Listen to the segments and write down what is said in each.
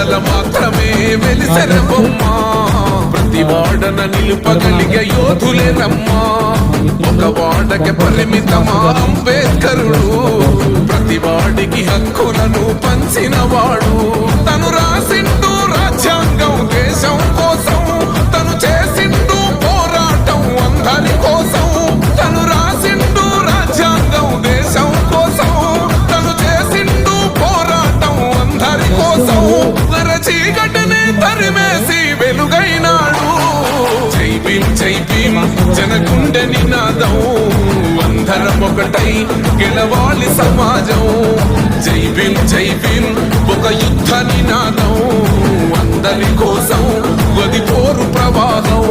లోపల మాత్రమే వెలిసెర బొమ్మ ప్రతి వాడన నిలుపగలిగే యోధులే రమ్మా ఒక వాడకి పరిమితమా అంబేద్కరుడు ప్రతి వాడికి హక్కులను పంచిన వాడు తను రాసిండు రాజ్యాంగం దేశం కోసం తను చేసిండు పోరాటం అందరి కోసం తను రాసిండు రాజ్యాంగం దేశం కోసం తను చేసిండు పోరాటం అందరి కోసం చీకటిని తరిమేసి వెలుగైనాడు జై భీమ్ జనగుండె నినాదం అందరం ఒకటై గెలవాలి సమాజం జై భీమ్ ఒక యుద్ధ నినాదం అందరి కోసం గది పోరు ప్రవాహం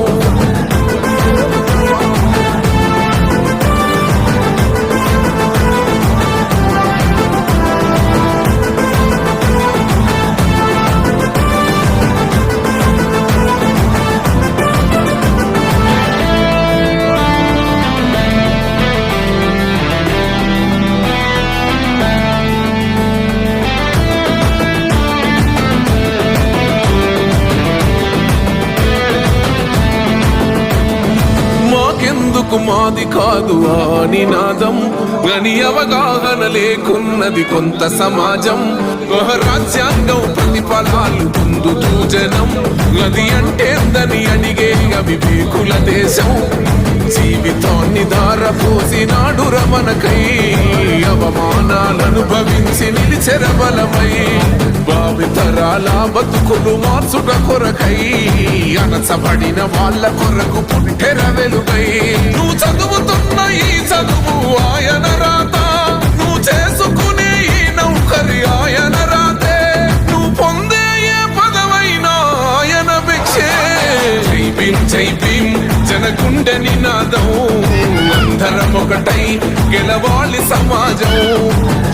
మాది కాదు ఆ నినాదం గని అవగాహన లేకున్నది కొంత సమాజం రాజ్యాంగం ప్రతిఫలాలు పొందుతూ జనం గది అంటేందని అడిగే అవివేకుల దేశం జీవితాన్ని దారపోసినాడు రమణకై అవమానాలను భవించి నిలిచెర బలమై భావితరాల బతుకులు మార్చుట కొరకై అనసబడిన వాళ్ళ కొరకు పుట్టెర వెలుగై నువ్వు చదువుతున్న ఈ చదువు ఆయన రాత నువ్వు చేసుకునే ఈ నౌకరి ఆయన రాతే నువ్వు పొందే ఏ పదవైనా ఆయన భిక్షే జై భీమ్ జనగుండె నినాదం అందరం ఒకటై గెలవాలి సమాజం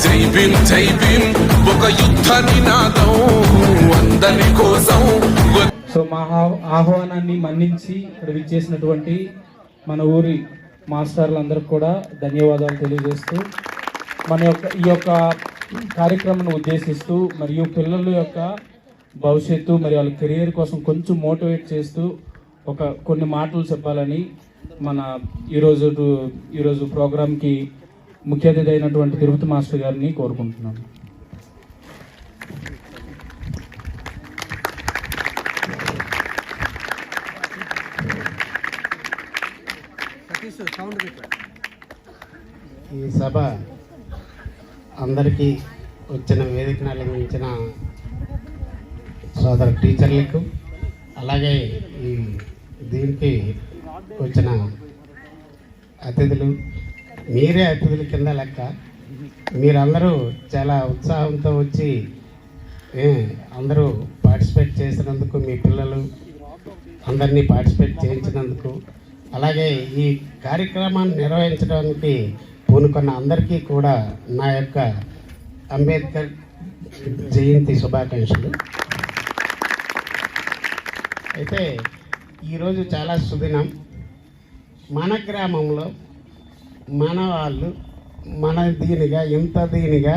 జై భీమ్ ఒక యుద్ధ నినాదం అందరి కోసం. సో మా ఆహ్వానాన్ని మన్నించి ఇక్కడ విచ్చేసినటువంటి మన ఊరి మాస్టర్లందరికీ కూడా ధన్యవాదాలు తెలియజేస్తూ ఈ యొక్క కార్యక్రమాన్ని ఉద్దేశిస్తూ మరియు పిల్లల యొక్క భవిష్యత్తు మరియు వాళ్ళ కెరియర్ కోసం కొంచెం మోటివేట్ చేస్తూ కొన్ని మాటలు చెప్పాలని మన ఈరోజు ప్రోగ్రాంకి ముఖ్య అతిథి అయినటువంటి తిరుపతి మాస్టర్ గారిని కోరుకుంటున్నాను. ఈ సభ అందరికీ వచ్చిన వేదికను అలంకరించిన సోదర టీచర్లకు అలాగే ఈ దీనికి వచ్చిన అతిథులు మీరే అతిథుల కింద లెక్క మీరందరూ చాలా ఉత్సాహంతో వచ్చి అందరూ పార్టిసిపేట్ చేసినందుకు మీ పిల్లలు అందరినీ పార్టిసిపేట్ చేయించినందుకు అలాగే ఈ కార్యక్రమాన్ని నిర్వహించడానికి పూనుకున్న అందరికీ కూడా నా యొక్క అంబేద్కర్ జయంతి శుభాకాంక్షలు. అయితే ఈరోజు చాలా సుదినం. మన గ్రామంలో మన వాళ్ళు ఇంత దీనిగా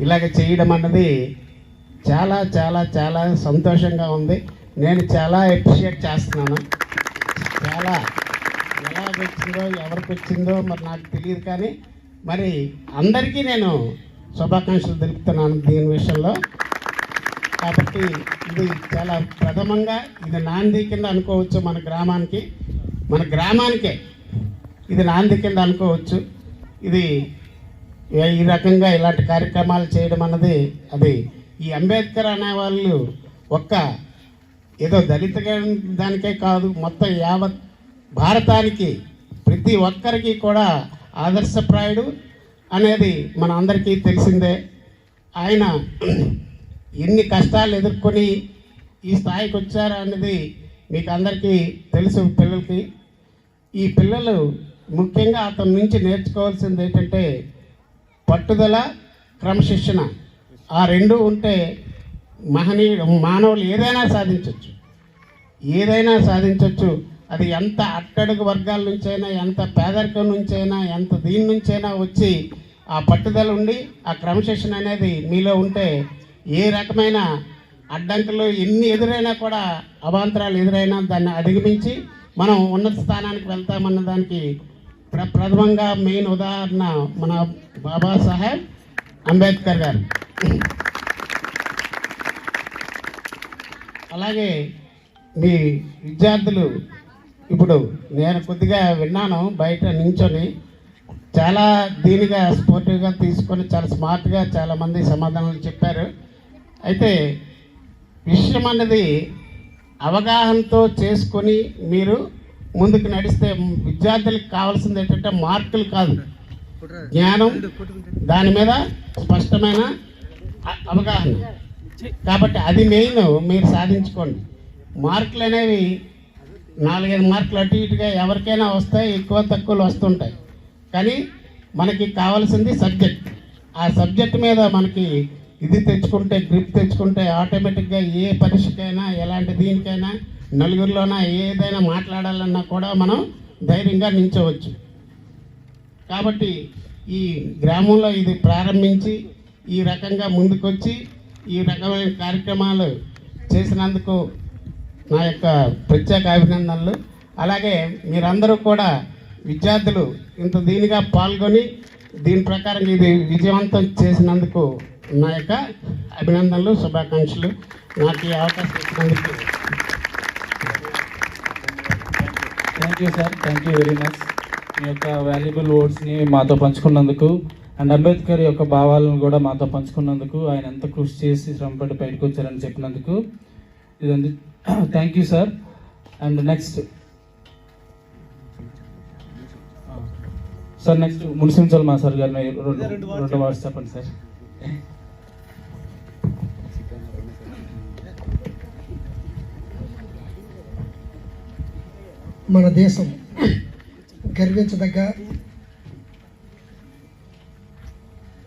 ఇలాగ చేయడం అన్నది చాలా చాలా చాలా సంతోషంగా ఉంది. నేను చాలా అప్రిషియేట్ చేస్తున్నాను. చాలా ఎలాగొచ్చిందో ఎవరికి వచ్చిందో మరి నాకు తెలియదు, కానీ మరి అందరికీ నేను శుభాకాంక్షలు తెలుపుతున్నాను దీని విషయంలో. కాబట్టి ఇది చాలా ప్రథమంగా ఇది నాంది కింద అనుకోవచ్చు. మన గ్రామానికే ఇది నాంది కింద అనుకోవచ్చు. ఇది ఈ రకంగా ఇలాంటి కార్యక్రమాలు చేయడం అన్నది అది ఈ అంబేద్కర్ అనేవాళ్ళు ఏదో దళిత దానికే కాదు, మొత్తం యావత్ భారతానికి ప్రతి ఒక్కరికి కూడా ఆదర్శప్రాయుడు అనేది మన అందరికీ తెలిసిందే. ఆయన ఎన్ని కష్టాలు ఎదుర్కొని ఈ స్థాయికి వచ్చారు అనేది మీకు అందరికీ తెలుసు. ఈ పిల్లలు ముఖ్యంగా అతని నుంచి నేర్చుకోవాల్సింది ఏంటంటే పట్టుదల, క్రమశిక్షణ. ఆ రెండు ఉంటే మానవులు ఏదైనా సాధించవచ్చు. అది ఎంత అట్టడుగు వర్గాల నుంచైనా, ఎంత పేదరికం నుంచైనా, ఎంత దీని నుంచైనా వచ్చి ఆ పట్టుదల ఉండి ఆ క్రమశిక్షణ అనేది మీలో ఉంటే ఏ రకమైన అడ్డంకులు ఎన్ని ఎదురైనా కూడా, అవాంతరాలు ఎదురైనా దాన్ని అధిగమించి మనం ఉన్నత స్థానానికి వెళ్తామన్న దానికి ప్రథమంగా మెయిన్ ఉదాహరణ మన బాబాసాహెబ్ అంబేద్కర్ గారు. అలాగే మీ విద్యార్థులు ఇప్పుడు నేను కొద్దిగా విన్నాను బయట నించొని, చాలా దీనిగా స్పోర్టివ్గా తీసుకొని చాలా స్మార్ట్గా చాలామంది సమాధానాలు చెప్పారు. అయితే విషయం అన్నది అవగాహనతో చేసుకొని మీరు ముందుకు నడిస్తే విద్యార్థులకు కావాల్సింది ఏంటంటే మార్కులు కాదు, జ్ఞానం, దాని మీద స్పష్టమైన అవగాహన. కాబట్టి అది మెయిన్ మీరు సాధించుకోండి. మార్కులు అనేవి 4-5 మార్కులు అటు ఇటుగా ఎవరికైనా వస్తాయి, ఎక్కువ తక్కువలు వస్తుంటాయి. కానీ మనకి కావాల్సింది సబ్జెక్ట్. ఆ సబ్జెక్ట్ మీద మనకి ఇది తెచ్చుకుంటే, గ్రిప్ తెచ్చుకుంటే ఆటోమేటిక్గా ఏ పరీక్షకైనా ఎలాంటి దీనికైనా నలుగురిలోనా ఏదైనా మాట్లాడాలన్నా కూడా మనం ధైర్యంగా నిల్చోవచ్చు. కాబట్టి ఈ గ్రామంలో ఇది ప్రారంభించి ఈ రకంగా ముందుకొచ్చి ఈ రకమైన కార్యక్రమాలు చేసినందుకు నా యొక్క ప్రత్యేక అభినందనలు. అలాగే మీరందరూ కూడా విద్యార్థులు ఇంత దీనిగా పాల్గొని దీని ప్రకారం ఇది విజయవంతం చేసినందుకు నా యొక్క అభినందనలు, శుభాకాంక్షలు. నాకు ఈ అవకాశం ఇచ్చినందుకు thank you sir, thank you very much. మీ యొక్క వాల్యుబుల్ వర్డ్స్ని మాతో పంచుకున్నందుకు అండ్ అంబేద్కర్ యొక్క భావాలను కూడా మాతో పంచుకున్నందుకు, ఆయన ఎంత కృషి చేసి శ్రమపడి బయటకు వచ్చారని చెప్పినందుకు ఇదండి. Thank you sir. And next sir, next municipal మా సార్ గారిని రెండు వర్డ్స్ చెప్పండి సార్. మన దేశం గర్వించదగ్గ,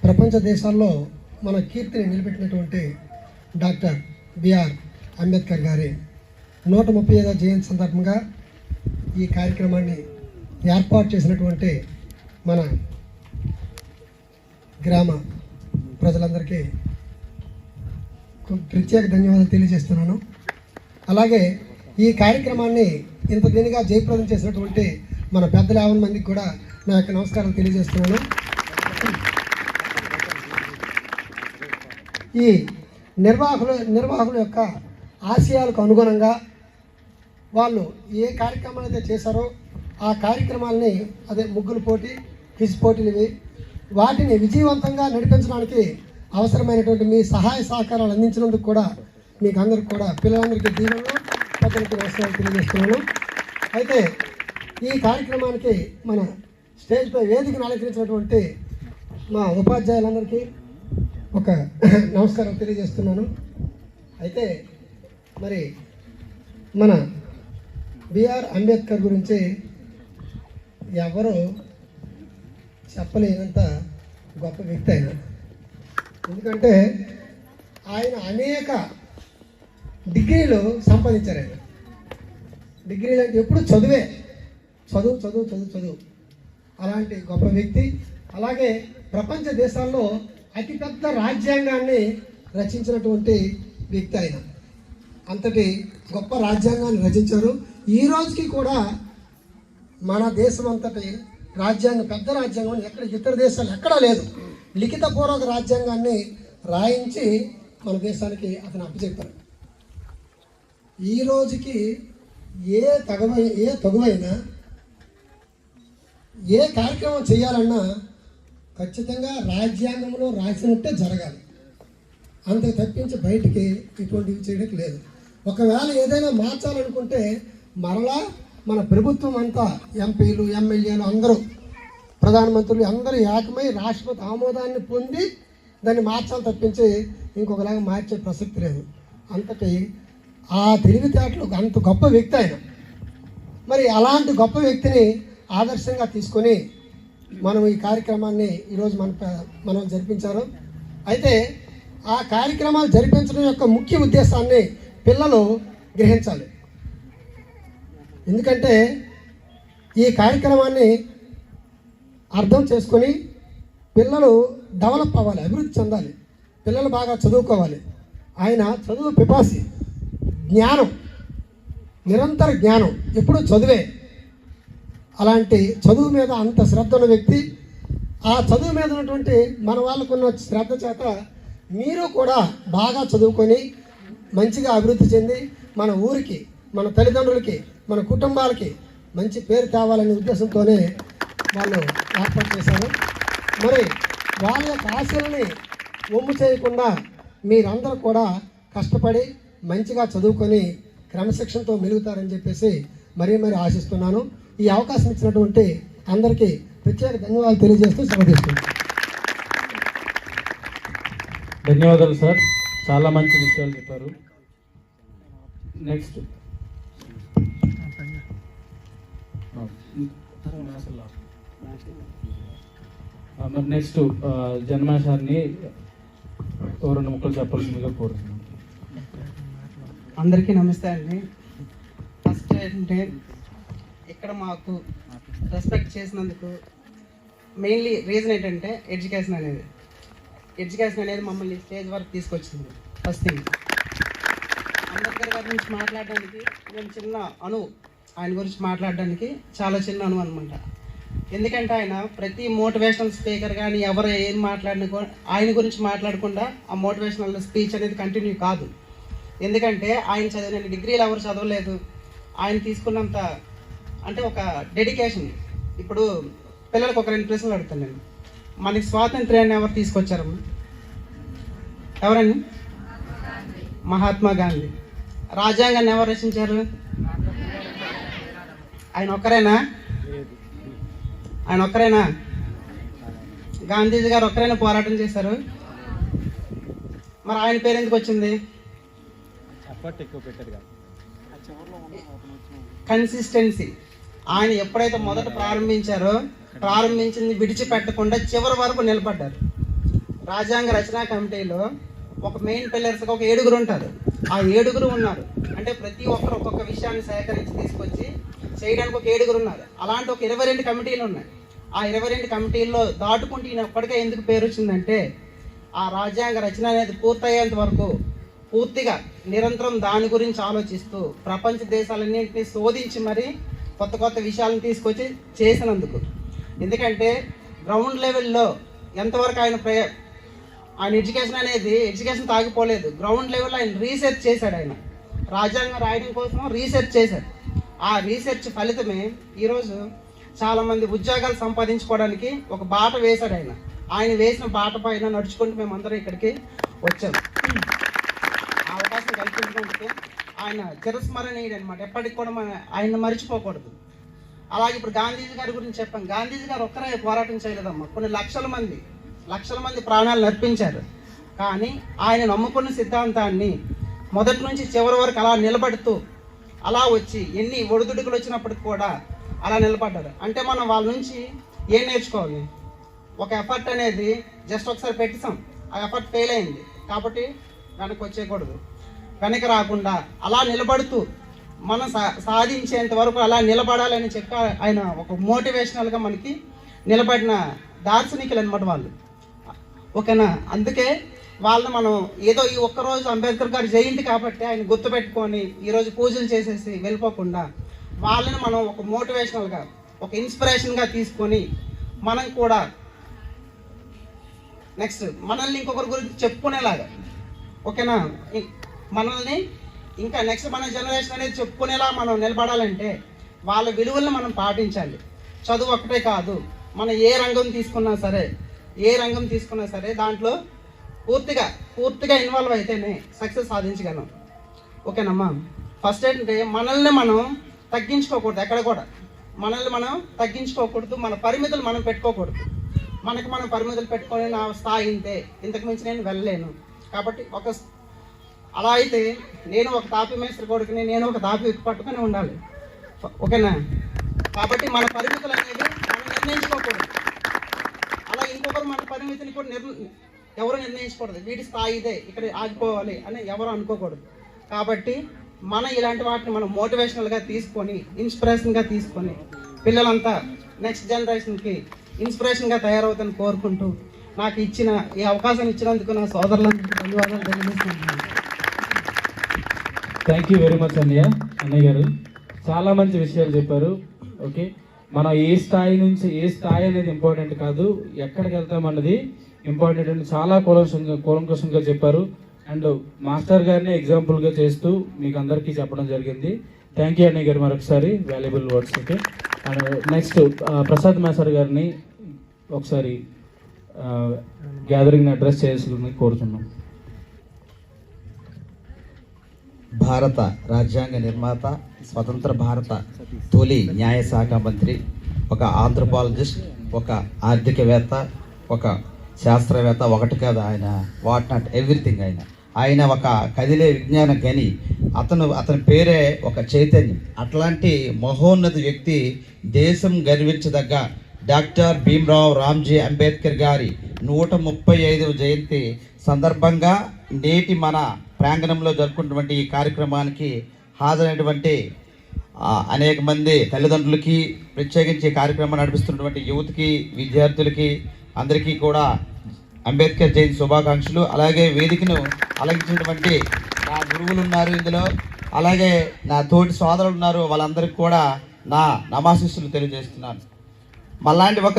ప్రపంచ దేశాల్లో మన కీర్తిని నిలబెట్టినటువంటి డాక్టర్ బిఆర్ అంబేద్కర్ గారి 135వ జయంతి సందర్భంగా ఈ కార్యక్రమాన్ని ఏర్పాటు చేసినటువంటి మన గ్రామ ప్రజలందరికీ ప్రత్యేక ధన్యవాదాలు తెలియజేస్తున్నాను. అలాగే ఈ కార్యక్రమాన్ని ఇంత దీనిగా జయప్రదం చేసినటువంటి మన పెద్దల 50 మందికి కూడా నా యొక్క నమస్కారం తెలియజేస్తున్నాను. ఈ నిర్వాహకుల యొక్క ఆశయాలకు అనుగుణంగా వాళ్ళు ఏ కార్యక్రమాలు అయితే చేశారో ఆ కార్యక్రమాలని, అదే ముగ్గులు పోటీ, క్విజ్ పోటీలు, ఇవి వాటిని విజయవంతంగా నడిపించడానికి అవసరమైనటువంటి మీ సహాయ సహకారాలు అందించినందుకు కూడా మీకు అందరికి కూడా, పిల్లలందరికీ దీవెనలు, పెద్దలకి నమస్కారాలు తెలియజేస్తున్నాను. అయితే ఈ కార్యక్రమానికి మన స్టేజ్పై వేదికను అలంకరించినటువంటి మా ఉపాధ్యాయులందరికీ ఒక నమస్కారం తెలియజేస్తున్నాను. అయితే మరి మన బిఆర్ అంబేద్కర్ గురించి ఎవరు చెప్పలేనంత గొప్ప వ్యక్తి ఆయన. ఎందుకంటే ఆయన అనేక డిగ్రీలు సంపాదించారు. ఆయన డిగ్రీలు అంటే ఎప్పుడు చదువే, చదువు చదువు చదువు చదువు అలాంటి గొప్ప వ్యక్తి. అలాగే ప్రపంచ దేశాల్లో అతిపెద్ద రాజ్యాంగాన్ని రచించినటువంటి వ్యక్తి ఆయన. అంతటి గొప్ప రాజ్యాంగాన్ని రచించారు. ఈ రోజుకి కూడా మన దేశం అంతటి రాజ్యాంగం, పెద్ద రాజ్యాంగం ఎక్కడ ఇతర దేశాలు ఎక్కడా లేదు. లిఖితపూర్వక రాజ్యాంగాన్ని రాయించి మన దేశానికి అతను అప్పచెప్పారు. ఈ రోజుకి ఏ తగువైనా ఏ కార్యక్రమం చేయాలన్నా ఖచ్చితంగా రాజ్యాంగంలో రాసినట్టే జరగాలి. అంతకు తప్పించి బయటికి ఇటువంటివి చేయడానికి లేదు. ఒకవేళ ఏదైనా మార్చాలనుకుంటే మరలా మన ప్రభుత్వం అంతా, ఎంపీలు, ఎమ్మెల్యేలు అందరూ, ప్రధానమంత్రులు అందరూ ఏకమై రాష్ట్రపతి ఆమోదాన్ని పొంది దాన్ని మార్చాలి తప్పించి ఇంకొకలాగా మార్చే ప్రసక్తి లేదు. అంతటి ఆ తెలివితేటలు అంత గొప్ప వ్యక్తి ఆయన. మరి అలాంటి గొప్ప వ్యక్తిని ఆదర్శంగా తీసుకొని మనం ఈ కార్యక్రమాన్ని ఈరోజు మనం జరిపించారు. అయితే ఆ కార్యక్రమాలు జరిపించడం యొక్క ముఖ్య ఉద్దేశాన్ని పిల్లలు గ్రహించాలి. ఎందుకంటే ఈ కార్యక్రమాన్ని అర్థం చేసుకొని పిల్లలు డెవలప్ అవ్వాలి, అభివృద్ధి చెందాలి, పిల్లలు బాగా చదువుకోవాలి. ఆయన చదువు పిపాసి, జ్ఞానం, నిరంతర జ్ఞానం, ఎప్పుడు చదువే. అలాంటి చదువు మీద అంత శ్రద్ధ ఉన్న వ్యక్తి. ఆ చదువు మీద ఉన్నటువంటి మన వాళ్ళకున్న శ్రద్ధ చేత మీరు కూడా బాగా చదువుకొని మంచిగా అభివృద్ధి చెంది మన ఊరికి, మన తల్లిదండ్రులకి, మన కుటుంబాలకి మంచి పేరు తేవాలనే ఉద్దేశంతోనే వాళ్ళు ఏర్పాటు చేశారు. మరి వాళ్ళ యొక్క ఆశలని ఒమ్ము చేయకుండా మీరందరూ కూడా కష్టపడి మంచిగా చదువుకొని క్రమశిక్షణతో మెలుగుతారని చెప్పేసి మరీ ఆశిస్తున్నాను. ఈ అవకాశం ఇచ్చినటువంటి అందరికీ ప్రత్యేక ధన్యవాదాలు తెలియజేస్తూ సమర్థిస్తున్నాను. ధన్యవాదాలు సార్, చాలా మంచి విషయాలు చెప్పారు. నెక్స్ట్ మరి నెక్స్ట్ జన్మాషాన్ని రెండు ముక్కలు చెప్పాల్సిందిగా కోరుతున్నాను. అందరికీ నమస్తే అండి. ఫస్ట్ ఏంటంటే ఇక్కడ మాకు రెస్పెక్ట్ చేసినందుకు మెయిన్లీ రీజన్ ఏంటంటే ఎడ్యుకేషన్ అనేది మమ్మల్ని స్టేజ్ వరకు తీసుకొచ్చింది. ఫస్ట్ థింగ్, అంబేద్కర్ గారి గురించి మాట్లాడడానికి నేను చిన్న ఆయన గురించి మాట్లాడడానికి చాలా చిన్న అనమాట. ఎందుకంటే ఆయన ప్రతి మోటివేషనల్ స్పీకర్ కానీ ఎవరు ఏం మాట్లాడినా ఆయన గురించి మాట్లాడకుండా ఆ మోటివేషనల్ స్పీచ్ అనేది కంటిన్యూ కాదు. ఎందుకంటే ఆయన చదివిన డిగ్రీలు ఎవరు చదవలేదు. ఆయన తీసుకున్నంత అంటే ఒక డెడికేషన్. ఇప్పుడు పిల్లలకు ఒక 2 ప్రశ్నలు అడుగుతాను నేను. మనకి స్వాతంత్ర్యాన్ని ఎవరు తీసుకొచ్చారమ్మా? ఎవరండి? మహాత్మా గాంధీ. రాజ్యాంగాన్ని ఎవరు రచించారు? ఆయన ఒక్కరేనా? గాంధీజీ గారు ఒక్కరైనా పోరాటం చేశారు. మరి ఆయన పేరు ఎందుకు వచ్చింది? కన్సిస్టెన్సీ. ఆయన ఎప్పుడైతే మొదట ప్రారంభించింది విడిచిపెట్టకుండా చివరి వరకు నిలబడ్డారు. రాజ్యాంగ రచనా కమిటీలో ఒక మెయిన్ పిల్లర్స్గా ఒక 7 ఉంటారు. ఆ 7 ఉన్నారు. అంటే ప్రతి ఒక్కరు ఒక్కొక్క విషయాన్ని సేకరించి తీసుకొచ్చి చేయడానికి ఒక 7 ఉన్నారు. అలాంటి ఒక 22 కమిటీలు ఉన్నాయి. ఆ 22 కమిటీల్లో దాటుకుంటూ ఈయన ఒక్కడికే ఎందుకు పేరు వచ్చిందంటే ఆ రాజ్యాంగ రచన అనేది పూర్తయ్యేంత వరకు పూర్తిగా నిరంతరం దాని గురించి ఆలోచిస్తూ ప్రపంచ దేశాలన్నింటినీ శోధించి మరి కొత్త కొత్త విషయాలను తీసుకొచ్చి చేసినందుకు. ఎందుకంటే గ్రౌండ్ లెవెల్లో ఎంతవరకు ఆయన ఎడ్యుకేషన్ తాగిపోలేదు. గ్రౌండ్ లెవెల్లో ఆయన రీసెర్చ్ చేశాడు. ఆయన రాజ్యాంగం రాయడం కోసం రీసెర్చ్ చేశాడు. ఆ రీసెర్చ్ ఫలితమే ఈరోజు చాలామంది ఉద్యోగాలు సంపాదించుకోవడానికి ఒక బాట వేశాడు. ఆయన వేసిన బాట పైన నడుచుకుంటూ మేమందరం ఇక్కడికి వచ్చాము. ఆ అవకాశం కల్పించినందుకు ఆయన చిరస్మరణీయుడు అనమాట. ఎప్పటికి కూడా ఆయన మర్చిపోకూడదు. అలాగే ఇప్పుడు గాంధీజీ గారి గురించి చెప్పాం. గాంధీజీ గారు ఒక్కరే పోరాటం చేయలేదమ్మా. కొన్ని లక్షల మంది ప్రాణాలు అర్పించారు. కానీ ఆయన నమ్ముకున్న సిద్ధాంతాన్ని మొదటి నుంచి చివరి వరకు అలా నిలబడుతూ అలా వచ్చి ఎన్ని ఒడిదుడుకులు వచ్చినప్పటికి కూడా అలా నిలబడ్డారు. అంటే మనం వాళ్ళ నుంచి ఏం నేర్చుకోవాలి? ఒక ఎఫర్ట్ అనేది జస్ట్ ఒకసారి పెట్టిస్తాం, ఆ ఎఫర్ట్ ఫెయిల్ అయింది కాబట్టి వెనక్కి వచ్చేయకూడదు. వెనక్కి రాకుండా అలా నిలబడుతూ మనం సాధించేంత వరకు అలా నిలబడాలని చెప్పి ఆయన ఒక మోటివేషనల్గా మనకి నిలబడిన దార్శనికులు అనమాట వాళ్ళు. ఓకేనా? అందుకే వాళ్ళని మనం ఏదో ఈ ఒక్కరోజు అంబేద్కర్ గారి జయంతి కాబట్టి ఆయన గుర్తుపెట్టుకొని ఈరోజు పూజలు చేసేసి వెళ్ళిపోకుండా వాళ్ళని మనం ఒక మోటివేషనల్గా ఒక ఇన్స్పిరేషన్గా తీసుకొని మనం కూడా నెక్స్ట్ మనల్ని ఇంకొకరి గురించి చెప్పుకునేలాగా, ఓకేనా, మనల్ని ఇంకా నెక్స్ట్ మన జనరేషన్ అనేది చెప్పుకునేలా మనం నిలబడాలంటే వాళ్ళ విలువలను మనం పాటించాలి. చదువు ఒక్కటే కాదు, మనం ఏ రంగం తీసుకున్నా సరే దాంట్లో పూర్తిగా ఇన్వాల్వ్ అయితేనే సక్సెస్ సాధించగలం. ఓకేనమ్మా? ఫస్ట్ ఏంటంటే మనల్ని మనం తగ్గించుకోకూడదు. ఎక్కడ కూడా మనల్ని మనం తగ్గించుకోకూడదు. మన పరిమితులు మనం పెట్టుకోకూడదు. మనం పరిమితులు పెట్టుకొని నా స్థాయి ఇంతే, ఇంతకు మించి నేను వెళ్ళలేను కాబట్టి అలా అయితే నేను ఒక తాపి మేస్త్రి కొడుకుని, నేను ఒక తాపి పట్టుకొని ఉండాలి. ఓకేనా? కాబట్టి మన పరిమితులు అనేది మనం నిర్ణయించుకోకూడదు. అలా ఇంకొకరు మన పరిమితిని కూడా ఎవరు నిర్ణయించకూడదు. వీటి స్థాయి ఇదే, ఇక్కడ ఆగిపోవాలి అని ఎవరు అనుకోకూడదు. కాబట్టి ఇలాంటి వాటిని మనం మోటివేషనల్గా తీసుకొని ఇన్స్పిరేషన్గా తీసుకొని పిల్లలంతా నెక్స్ట్ జనరేషన్కి ఇన్స్పిరేషన్గా తయారవుతాను కోరుకుంటూ నాకు ఈ అవకాశం ఇచ్చినందుకు నా సోదరులందరికీ ధన్యవాదాలు తెలియజేస్తున్నాను. థ్యాంక్ యూ వెరీ మచ్ అన్నయ్య గారు, చాలా మంచి విషయాలు చెప్పారు. ఓకే, మనం ఏ స్థాయి నుంచి ఏ స్థాయి అనేది ఇంపార్టెంట్ కాదు, ఎక్కడికి వెళ్తాం అన్నది ఇంపార్టెంట్ అని చాలా కూలంకషంగా చెప్పారు. అండ్ మాస్టర్ గారిని ఎగ్జాంపుల్గా చేస్తూ మీకు అందరికీ చెప్పడం జరిగింది. థ్యాంక్ యూ అన్నయ్య గారు మరొకసారి, valuable words. Okay, and next Prasad master గారిని ఒకసారి గ్యాదరింగ్ని అడ్రస్ చేయాల్సిందని కోరుతున్నాం. భారత రాజ్యాంగ నిర్మాత, స్వతంత్ర భారత తొలి న్యాయశాఖ మంత్రి, ఒక ఆంథ్రోపాలజిస్ట్, ఒక ఆర్థికవేత్త, ఒక శాస్త్రవేత్త, ఒకటి కాదు ఆయన, వాట్ నాట్ ఎవ్రీథింగ్. ఆయన ఒక కదిలే విజ్ఞాన గని. అతని పేరే ఒక చైతన్యం. అట్లాంటి మహోన్నత వ్యక్తి, దేశం గర్వించదగ్గ డాక్టర్ భీమ్రావ్ రామ్జీ అంబేద్కర్ గారి 135వ జయంతి సందర్భంగా నేటి మన ప్రాంగణంలో జరుపుకున్నటువంటి ఈ కార్యక్రమానికి హాజరైనటువంటి అనేక మంది తల్లిదండ్రులకి, ప్రత్యేకించి కార్యక్రమాన్ని నడిపిస్తున్నటువంటి యువతకి, విద్యార్థులకి అందరికీ కూడా అంబేద్కర్ జయంతి శుభాకాంక్షలు. అలాగే వేదికను అలంకరించినటువంటి నా గురువులు ఉన్నారు ఇందులో, అలాగే నా తోటి సోదరులు ఉన్నారు, వాళ్ళందరికీ కూడా నా నమాశిస్సులు తెలియజేస్తున్నాను. మళ్ళాంటి ఒక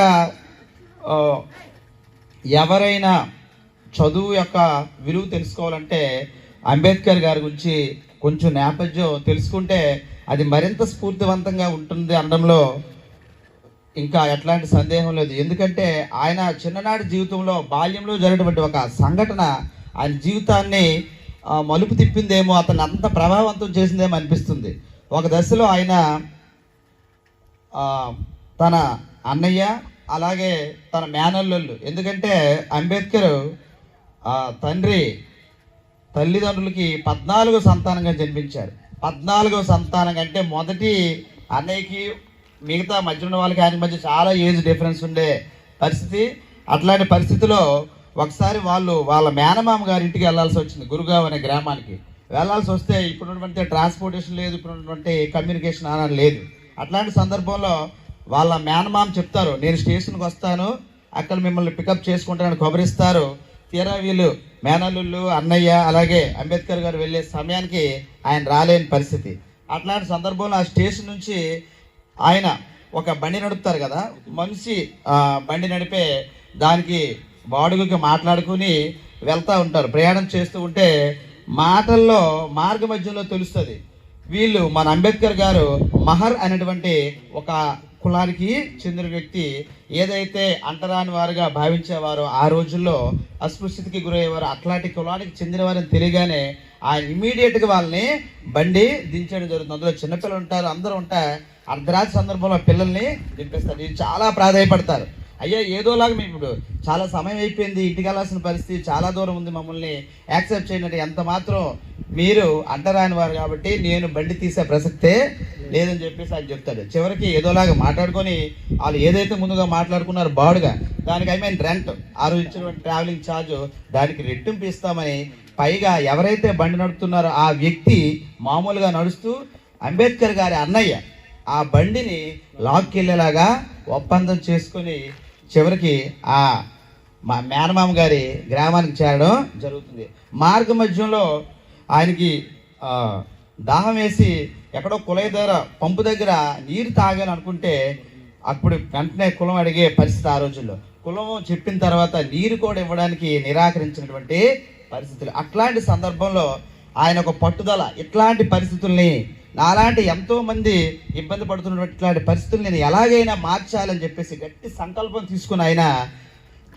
ఎవరైనా చదువు యొక్క విలువ తెలుసుకోవాలంటే అంబేద్కర్ గారి గురించి కొంచెం నేపథ్యం తెలుసుకుంటే అది మరింత స్ఫూర్తివంతంగా ఉంటుంది అనడంలో ఇంకా ఎట్లాంటి సందేహం లేదు. ఎందుకంటే ఆయన చిన్ననాటి జీవితంలో, బాల్యంలో జరిగినటువంటి ఒక సంఘటన ఆయన జీవితాన్ని మలుపు తిప్పిందేమో, అతన్ని అంత ప్రభావవంతం చేసిందేమో అనిపిస్తుంది. ఒక దశలో ఆయన తన అన్నయ్య, అలాగే తన మేనల్లుళ్ళు, ఎందుకంటే అంబేద్కర్ తల్లిదండ్రులకి 14వ సంతానంగా జన్మించారు. 14వ సంతానం అంటే మొదటి అన్నయ్యకి మిగతా మధ్య ఉన్న వాళ్ళకి ఆయన మధ్య చాలా ఏజ్ డిఫరెన్స్ ఉండే పరిస్థితి. అట్లాంటి పరిస్థితిలో ఒకసారి వాళ్ళ మేనమామ గారి ఇంటికి వెళ్ళాల్సి వచ్చింది, గురుగావ్ అనే గ్రామానికి వెళ్ళాల్సి వస్తే ఇప్పుడున్నటువంటి ట్రాన్స్పోర్టేషన్ లేదు, ఇప్పుడున్నటువంటి కమ్యూనికేషన్ అనేది లేదు. అట్లాంటి సందర్భంలో వాళ్ళ మేనమామ చెప్తారు, నేను స్టేషన్కి వస్తాను, అక్కడ మిమ్మల్ని పికప్ చేసుకుంటానని ఖబరిస్తారు. తీరా వీళ్ళు మేనల్లుళ్ళు, అన్నయ్య, అలాగే అంబేద్కర్ గారు వెళ్ళే సమయానికి ఆయన రాలేని పరిస్థితి. అట్లాంటి సందర్భంలో ఆ స్టేషన్ నుంచి ఆయన ఒక బండి నడుపుతారు కదా, మనిషి బండి నడిపే దానికి బాడుగుకి మాట్లాడుకుని వెళ్తూ ఉంటారు. ప్రయాణం చేస్తూ ఉంటే మాటల్లో మార్గ మధ్యంలో తెలుస్తుంది, వీళ్ళు మన అంబేద్కర్ గారు మహర్ అనేటువంటి ఒక కులానికి చెందిన వ్యక్తి. ఏదైతే అంటరాని వారుగా భావించేవారో, ఆ రోజుల్లో అస్పృశ్యతకి గురయ్యేవారు, అట్లాంటి కులానికి చెందిన వారని తెలియగానే ఆయన ఇమీడియట్గా వాళ్ళని బండి దించడం జరుగుతుంది. అందులో చిన్నపిల్లలు ఉంటారు, అందరూ ఉంటారు. అర్ధరాత్రి సందర్భంలో పిల్లల్ని దింపేస్తారు. ఇది చాలా ప్రాధాయపడతారు. అయ్యా ఏదోలాగా మేము ఇప్పుడు చాలా సమయం అయిపోయింది, ఇంటికి వెళ్ళాల్సిన పరిస్థితి చాలా దూరం ఉంది, మమ్మల్ని యాక్సెప్ట్ చేయనట్టు, ఎంత మాత్రం మీరు అంటరాని వారు కాబట్టి నేను బండి తీసే ప్రసక్తే లేదని చెప్పేసి ఆయన చెప్తాడు. చివరికి ఏదోలాగా మాట్లాడుకొని వాళ్ళు ఏదైతే ముందుగా మాట్లాడుకున్నారో బాడుగా, దానికి రెంట్, ఆ రోజు ఇచ్చినటువంటి ట్రావెలింగ్ ఛార్జ్ దానికి రెట్టింపు ఇస్తామని, పైగా ఎవరైతే బండి నడుపుతున్నారో ఆ వ్యక్తి మామూలుగా నడుస్తూ అంబేద్కర్ గారి అన్నయ్య ఆ బండిని లాక్కెళ్ళేలాగా ఒప్పందం చేసుకొని చివరికి మా మేనమామ గారి గ్రామానికి చేరడం జరుగుతుంది. మార్గ మధ్యంలో ఆయనకి దాహం వేసి ఎక్కడో కుళాయి దగ్గర, పంపు దగ్గర నీరు తాగాలని అనుకుంటే అప్పుడు వెంటనే కులం అడిగే పరిస్థితి. ఆ రోజుల్లో కులం చెప్పిన తర్వాత నీరు కూడా ఇవ్వడానికి నిరాకరించినటువంటి పరిస్థితులు. అట్లాంటి సందర్భంలో ఆయన ఒక పట్టుదల, ఇట్లాంటి పరిస్థితుల్ని, నాలాంటి ఎంతోమంది ఇబ్బంది పడుతున్నటువంటి ఇట్లాంటి పరిస్థితులు నేను ఎలాగైనా మార్చాలని చెప్పేసి గట్టి సంకల్పం తీసుకుని ఆయన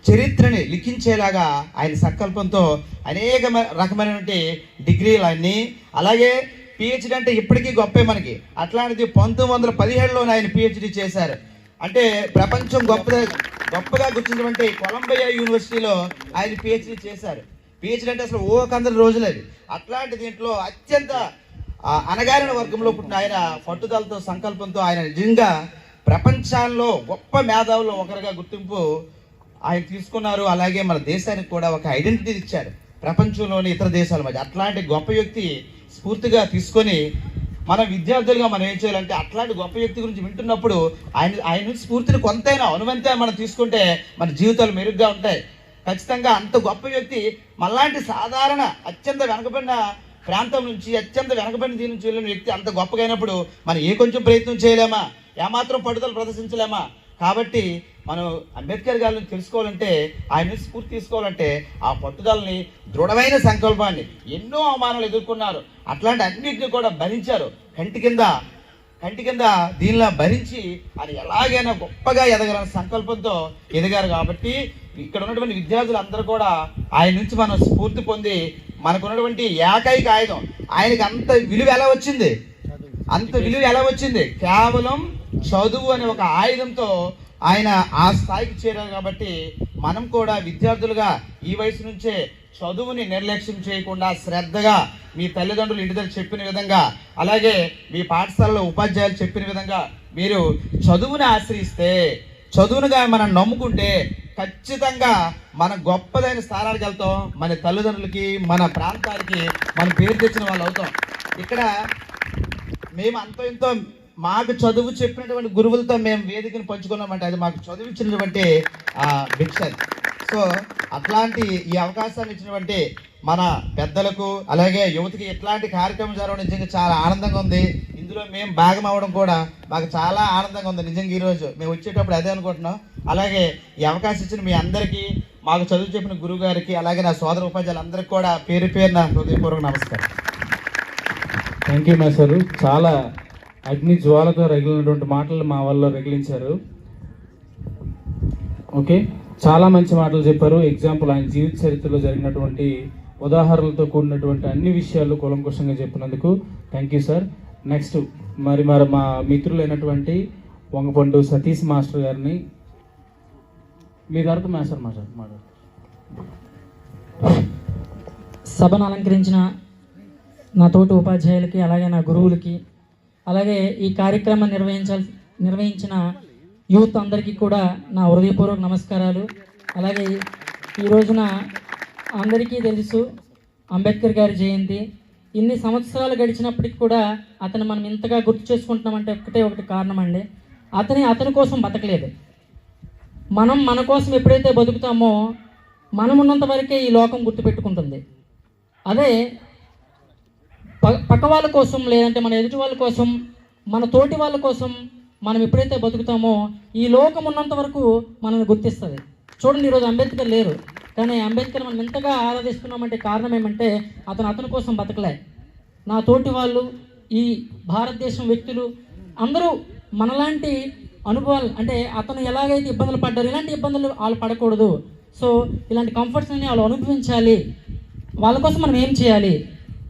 చరిత్రని లిఖించేలాగా ఆయన సంకల్పంతో అనేక రకమైనటువంటి డిగ్రీలు అన్నీ, అలాగే పిహెచ్డి అంటే ఇప్పటికీ గొప్పే మనకి. అట్లాంటిది 1917లోనే ఆయన పిహెచ్డి చేశారు. అంటే ప్రపంచం గొప్పగా గుర్తించినటువంటి కొలంబియా యూనివర్సిటీలో ఆయన పిహెచ్డి చేశారు. పిహెచ్డి అంటే అసలు కందరి రోజులేదు. అట్లాంటి దీంట్లో అత్యంత అనగారిన వర్గంలో పుట్టిన ఆయన పట్టుదలతో, సంకల్పంతో ఆయన నిజంగా ప్రపంచాల్లో గొప్ప మేధావుల్లో ఒకరిగా గుర్తింపు ఆయన తీసుకున్నారు. అలాగే మన దేశానికి కూడా ఒక ఐడెంటిటీ ఇచ్చారు ప్రపంచంలోని ఇతర దేశాల మధ్య. అట్లాంటి గొప్ప వ్యక్తి స్ఫూర్తిగా తీసుకొని మన విద్యార్థులుగా మనం ఏం చేయాలంటే అట్లాంటి గొప్ప వ్యక్తి గురించి వింటున్నప్పుడు ఆయన స్ఫూర్తిని కొంతైనా అనువంతే మనం తీసుకుంటే మన జీవితాలు మెరుగ్గా ఉంటాయి. ఖచ్చితంగా అంత గొప్ప వ్యక్తి మళ్ళాంటి సాధారణ అత్యంత వెనకబడిన ప్రాంతం నుంచి అత్యంత వెనకబడిన దీని నుంచి వెళ్ళిన వ్యక్తి అంత గొప్పగా అయినప్పుడు మనం ఏ కొంచెం ప్రయత్నం చేయలేమా, ఏమాత్రం పట్టుదల ప్రదర్శించలేమా? కాబట్టి మనం అంబేద్కర్ గారిని తెలుసుకోవాలంటే, ఆయన నుంచి స్ఫూర్తి తీసుకోవాలంటే ఆ పట్టుదలని, దృఢమైన సంకల్పాన్ని, ఎన్నో అవమానాలు ఎదుర్కొన్నారు, అట్లాంటి అన్నింటినీ కూడా భరించారు. కంటి కింద దీనిలా భరించి ఆయన ఎలాగైనా గొప్పగా ఎదగాలన్న సంకల్పంతో ఎదిగారు. కాబట్టి ఇక్కడ ఉన్నటువంటి విద్యార్థులు అందరూ కూడా ఆయన నుంచి మనం స్ఫూర్తి పొంది, మనకున్నటువంటి ఏకైక ఆయుధం, ఆయనకి అంత విలువ ఎలా వచ్చింది? కేవలం చదువు అనే ఒక ఆయుధంతో ఆయన ఆ స్థాయికి చేరారు. కాబట్టి మనం కూడా విద్యార్థులుగా ఈ వయసు నుంచే చదువుని నిర్లక్ష్యం చేయకుండా శ్రద్ధగా మీ తల్లిదండ్రులు ఇంటి దగ్గర చెప్పిన విధంగా, అలాగే మీ పాఠశాలలో ఉపాధ్యాయులు చెప్పిన విధంగా మీరు చదువుని ఆశ్రయిస్తే, చదువునుగా మనం నమ్ముకుంటే ఖచ్చితంగా మనం గొప్పదైన స్థానాలకు వెళ్తాం. మన తల్లిదండ్రులకి, మన ప్రాంతానికి మనం పేరు తెచ్చిన వాళ్ళు అవుతాం. ఇక్కడ మేము అంతో ఇంతో మాకు చదువు చెప్పినటువంటి గురువులతో మేము వేదికను పంచుకున్నామంటే అది మాకు చదువు ఇచ్చినటువంటి భిక్ష. సో అట్లాంటి ఈ అవకాశాన్ని ఇచ్చినటువంటి మన పెద్దలకు, అలాగే యువతకి ఇట్లాంటి కార్యక్రమం జరగడం నిజంగా చాలా ఆనందంగా ఉంది. ఇందులో మేము భాగం అవ్వడం కూడా మాకు చాలా ఆనందంగా ఉంది. నిజంగా ఈరోజు మేము వచ్చేటప్పుడు అదే అనుకుంటున్నాం. అలాగే ఈ అవకాశం ఇచ్చిన మీ అందరికీ, మాకు చదువు చెప్పిన గురువు గారికి, అలాగే నా సోదర ఉపాధ్యాయులందరికీ కూడా పేరు పేరున హృదయపూర్వక నమస్కారం. Thank you master. చాలా అగ్ని జ్వాలతో రగిలినటువంటి మాటలు మా వాళ్ళు రగిలించారు. ఓకే, చాలా మంచి మాటలు చెప్పారు. ఎగ్జాంపుల్ ఆయన జీవిత చరిత్రలో జరిగినటువంటి ఉదాహరణలతో కూడినటువంటి అన్ని విషయాలు కూలంకుషంగా చెప్పినందుకు థ్యాంక్ యూ సార్. నెక్స్ట్ మరి మా మిత్రులైనటువంటి వంగపండు సతీష్ మాస్టర్ గారిని మీ తర్వాత మాస్టర్ మాట్లాడు. సభను అలంకరించిన నా తోటి ఉపాధ్యాయులకి, అలాగే నా గురువులకి, అలాగే ఈ కార్యక్రమం నిర్వహించిన యూత్ అందరికీ కూడా నా హృదయపూర్వక నమస్కారాలు. అలాగే ఈ రోజున అందరికీ తెలుసు అంబేద్కర్ గారి జయంతి. ఇన్ని సంవత్సరాలు గడిచినప్పటికి కూడా అతను మనం ఇంతగా గుర్తు చేసుకుంటున్నామంటే ఒకటి కారణం అండి, అతని కోసం బతకలేదు. మనం మన కోసం ఎప్పుడైతే బతుకుతామో మనం ఉన్నంత వరకే ఈ లోకం గుర్తుపెట్టుకుంటుంది. అదే పక్క వాళ్ళ కోసం, లేదంటే మన ఎదుటి వాళ్ళ కోసం, మన తోటి వాళ్ళ కోసం మనం ఎప్పుడైతే బతుకుతామో ఈ లోకం ఉన్నంత వరకు మనల్ని గుర్తిస్తుంది. చూడండి, ఈరోజు అంబేద్కర్ లేరు, కానీ అంబేద్కర్ మనం ఎంతగా ఆరాధిస్తున్నామంటే కారణం ఏమంటే అతని కోసం బతకలే. నా తోటి వాళ్ళు, ఈ భారతదేశం వ్యక్తులు అందరూ మనలాంటి అనుభవాలు, అంటే అతను ఎలాగైతే ఇబ్బందులు పడ్డారు ఇలాంటి ఇబ్బందులు వాళ్ళు పడకూడదు. సో ఇలాంటి కంఫర్ట్స్ అన్ని వాళ్ళు అనుభవించాలి. వాళ్ళ కోసం మనం ఏం చేయాలి,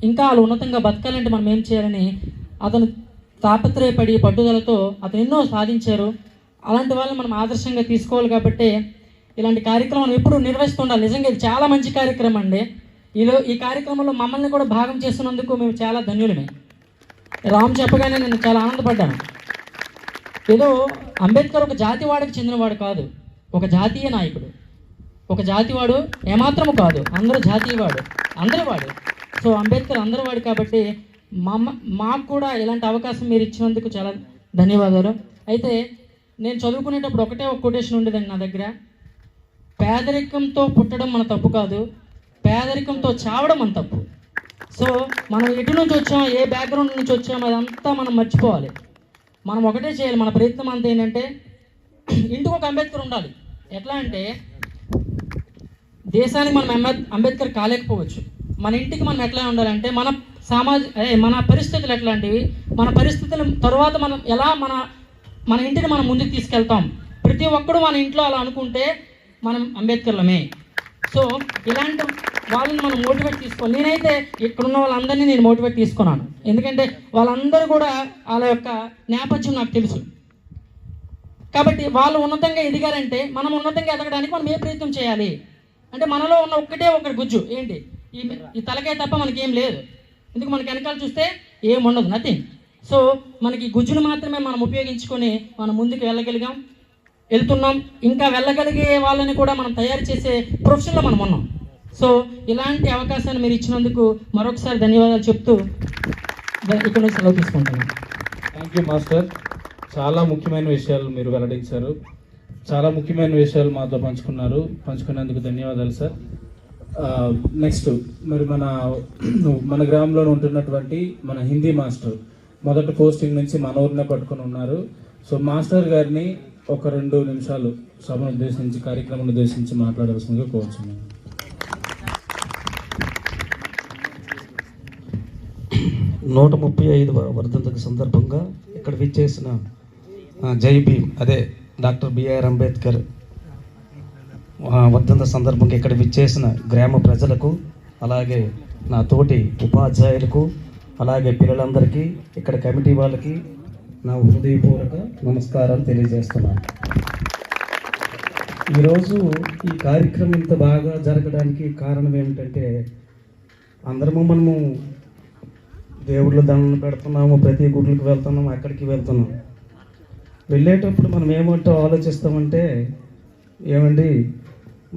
ఇంకా వాళ్ళు ఉన్నతంగా బతకాలంటే మనం ఏం చేయాలని అతను తాపత్రయపడి పట్టుదలతో అతను ఎన్నో సాధించారు. అలాంటి వాళ్ళని మనం ఆదర్శంగా తీసుకోవాలి. కాబట్టి ఇలాంటి కార్యక్రమం ఎప్పుడు నిర్వహిస్తుండాలి. నిజంగా ఇది చాలా మంచి కార్యక్రమం అండి. ఈ కార్యక్రమంలో మమ్మల్ని కూడా భాగం చేస్తున్నందుకు మేము చాలా ధన్యులమే. రామ్ చెప్పగానే నేను చాలా ఆనందపడ్డాను. ఏదో అంబేద్కర్ ఒక జాతివాడికి చెందినవాడు కాదు, ఒక జాతీయ నాయకుడు, ఒక జాతివాడు ఏమాత్రము కాదు, అందరూ జాతీయవాడు, అందరూ వాడు. సో అంబేద్కర్ అందరూ వాడు. కాబట్టి మాకు కూడా ఇలాంటి అవకాశం మీరు ఇచ్చినందుకు చాలా ధన్యవాదాలు. అయితే నేను చదువుకునేటప్పుడు ఒక కొటేషన్ ఉండేదండి నా దగ్గర, పేదరికంతో పుట్టడం మన తప్పు కాదు, పేదరికంతో చావడం మన తప్పు. సో మనం ఎటు నుంచి వచ్చామో, ఏ బ్యాక్గ్రౌండ్ నుంచి వచ్చామో అదంతా మనం మర్చిపోవాలి. మనం ఒకటే చేయాలి, మన ప్రయత్నం అంతా ఏంటంటే ఇంటికి ఒక అంబేద్కర్ ఉండాలి. ఎట్లా అంటే దేశానికి మనం అంబేద్కర్ కాలేకపోవచ్చు, మన ఇంటికి మనం ఎట్లా ఉండాలంటే మన పరిస్థితులు ఎట్లాంటివి, మన పరిస్థితుల తర్వాత మనం ఎలా మన ఇంటిని మనం ముందుకు తీసుకెళ్తాం. ప్రతి ఒక్కడు మన ఇంట్లో అలా అనుకుంటే మనం అంబేద్కర్లమే. సో ఇలాంటి వాళ్ళని మనం మోటివేట్ తీసుకోవాలి. నేనైతే ఇక్కడున్న వాళ్ళందరినీ నేను మోటివేట్ తీసుకున్నాను, ఎందుకంటే వాళ్ళందరూ కూడా వాళ్ళ యొక్క నేపథ్యం నాకు తెలుసు. కాబట్టి వాళ్ళు ఉన్నతంగా ఎదిగారంటే మనం ఉన్నతంగా ఎదగడానికి మనం ఏ ప్రయత్నం చేయాలి అంటే మనలో ఉన్న ఒకటి గుజ్జు ఏంటి, ఈ తలకాయ తప్ప మనకేం లేదు. ఎందుకు మనకి వెనకాల చూస్తే ఏం ఉండదు, నథింగ్. సో మనకి గుజ్జును మాత్రమే మనం ఉపయోగించుకొని మనం ముందుకు వెళ్తున్నాం. ఇంకా వెళ్ళగలిగే వాళ్ళని కూడా మనం తయారు చేసే ప్రొఫెషన్లో మనం ఉన్నాం. సో ఇలాంటి అవకాశాన్ని మీరు ఇచ్చినందుకు మరొకసారి ధన్యవాదాలు చెప్తూ ఇక్కడ నుంచి సెలవు తీసుకుంటున్నాను. Thank you master. చాలా ముఖ్యమైన విషయాలు మీరు వెల్లడించారు, చాలా ముఖ్యమైన విషయాలు మాతో పంచుకున్నందుకు ధన్యవాదాలు సార్. నెక్స్ట్ మరి మన గ్రామంలో ఉంటున్నటువంటి మన హిందీ మాస్టర్ మొదటి పోస్టింగ్ నుంచి మన ఊరినే పట్టుకొని ఉన్నారు. సో మాస్టర్ గారిని ఒక 2 నిమిషాలు సభను ఉద్దేశించి కార్యక్రమం ఉద్దేశించి మాట్లాడవలసిందిగా కోరుచున్నాను. 135వ వర్ధంతి సందర్భంగా ఇక్కడ విచ్చేసిన జై భీమ్ అదే డాక్టర్ బిఆర్ అంబేద్కర్ వర్ధంతి సందర్భంగా ఇక్కడ విచ్చేసిన గ్రామ ప్రజలకు, అలాగే నా తోటి ఉపాధ్యాయులకు, అలాగే పిల్లలందరికీ, ఇక్కడ కమిటీ వాళ్ళకి నా హృదయపూర్వక నమస్కారాలు తెలియజేస్తున్నాను. ఈరోజు ఈ కార్యక్రమం ఇంత బాగా జరగడానికి కారణం ఏమిటంటే, మనము దేవుళ్ళ దండలు పెడుతున్నాము, ప్రతి గుడికి వెళ్తున్నాము, అక్కడికి వెళ్తున్నాం. వెళ్ళేటప్పుడు మనం ఏమంటూ ఆలోచిస్తామంటే, ఏమండి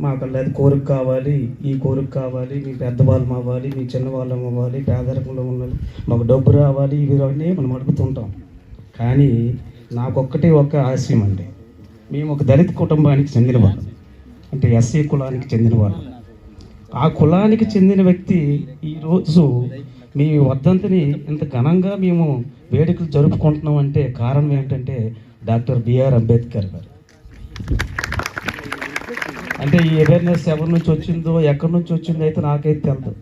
మాకు లేదు కోరిక కావాలి, ఈ కోరిక కావాలి, మీ పెద్దవాళ్ళం అవ్వాలి, మీ చిన్నవాళ్ళం అవ్వాలి, పేదరికంలో ఉండాలి, మాకు డబ్బు రావాలి, ఇవన్నీ మనం అడుగుతుంటాం. కానీ నాకొక్కటే ఒక ఆశయం అండి, మేము ఒక దళిత కుటుంబానికి చెందిన వాళ్ళం, అంటే ఎస్సీ కులానికి చెందిన వాళ్ళం. ఆ కులానికి చెందిన వ్యక్తి ఈరోజు మీ వర్ధంతిని ఇంత ఘనంగా మేము వేడుకలు జరుపుకుంటున్నాం అంటే కారణం ఏంటంటే డాక్టర్ బిఆర్ అంబేద్కర్ గారు. అంటే ఈ అవేర్నెస్ ఎవరి నుంచి వచ్చిందో, ఎక్కడి నుంచి వచ్చిందో అయితే నాకైతే తెలియదు.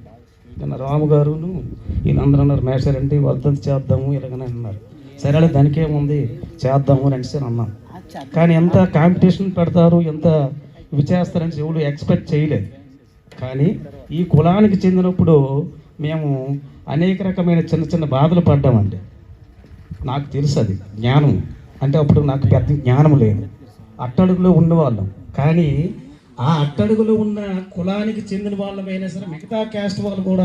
నిన్న రాము గారును వీళ్ళందరూ అన్నారు, మేషర్ అంటే వర్ధంతి చేద్దాము ఇలాగనే అన్నారు. సరే దానికేముంది చేద్దాము అని అంటే అన్నాం. కానీ ఎంత కాంపిటీషన్ పెడతారు, ఎంత ఇవి చేస్తారని ఎవరు ఎక్స్పెక్ట్ చేయలేదు. కానీ ఈ కులానికి చెందినప్పుడు మేము అనేక రకమైన చిన్న చిన్న బాధలు పడ్డామండి. నాకు తెలుసు అది జ్ఞానం అంటే, అప్పుడు నాకు పెద్ద జ్ఞానం లేదు, అట్టడుగులో ఉన్నవాళ్ళం. కానీ ఆ అట్టడుగులో ఉన్న కులానికి చెందిన వాళ్ళమైనా సరే మిగతా క్యాస్ట్ వాళ్ళు కూడా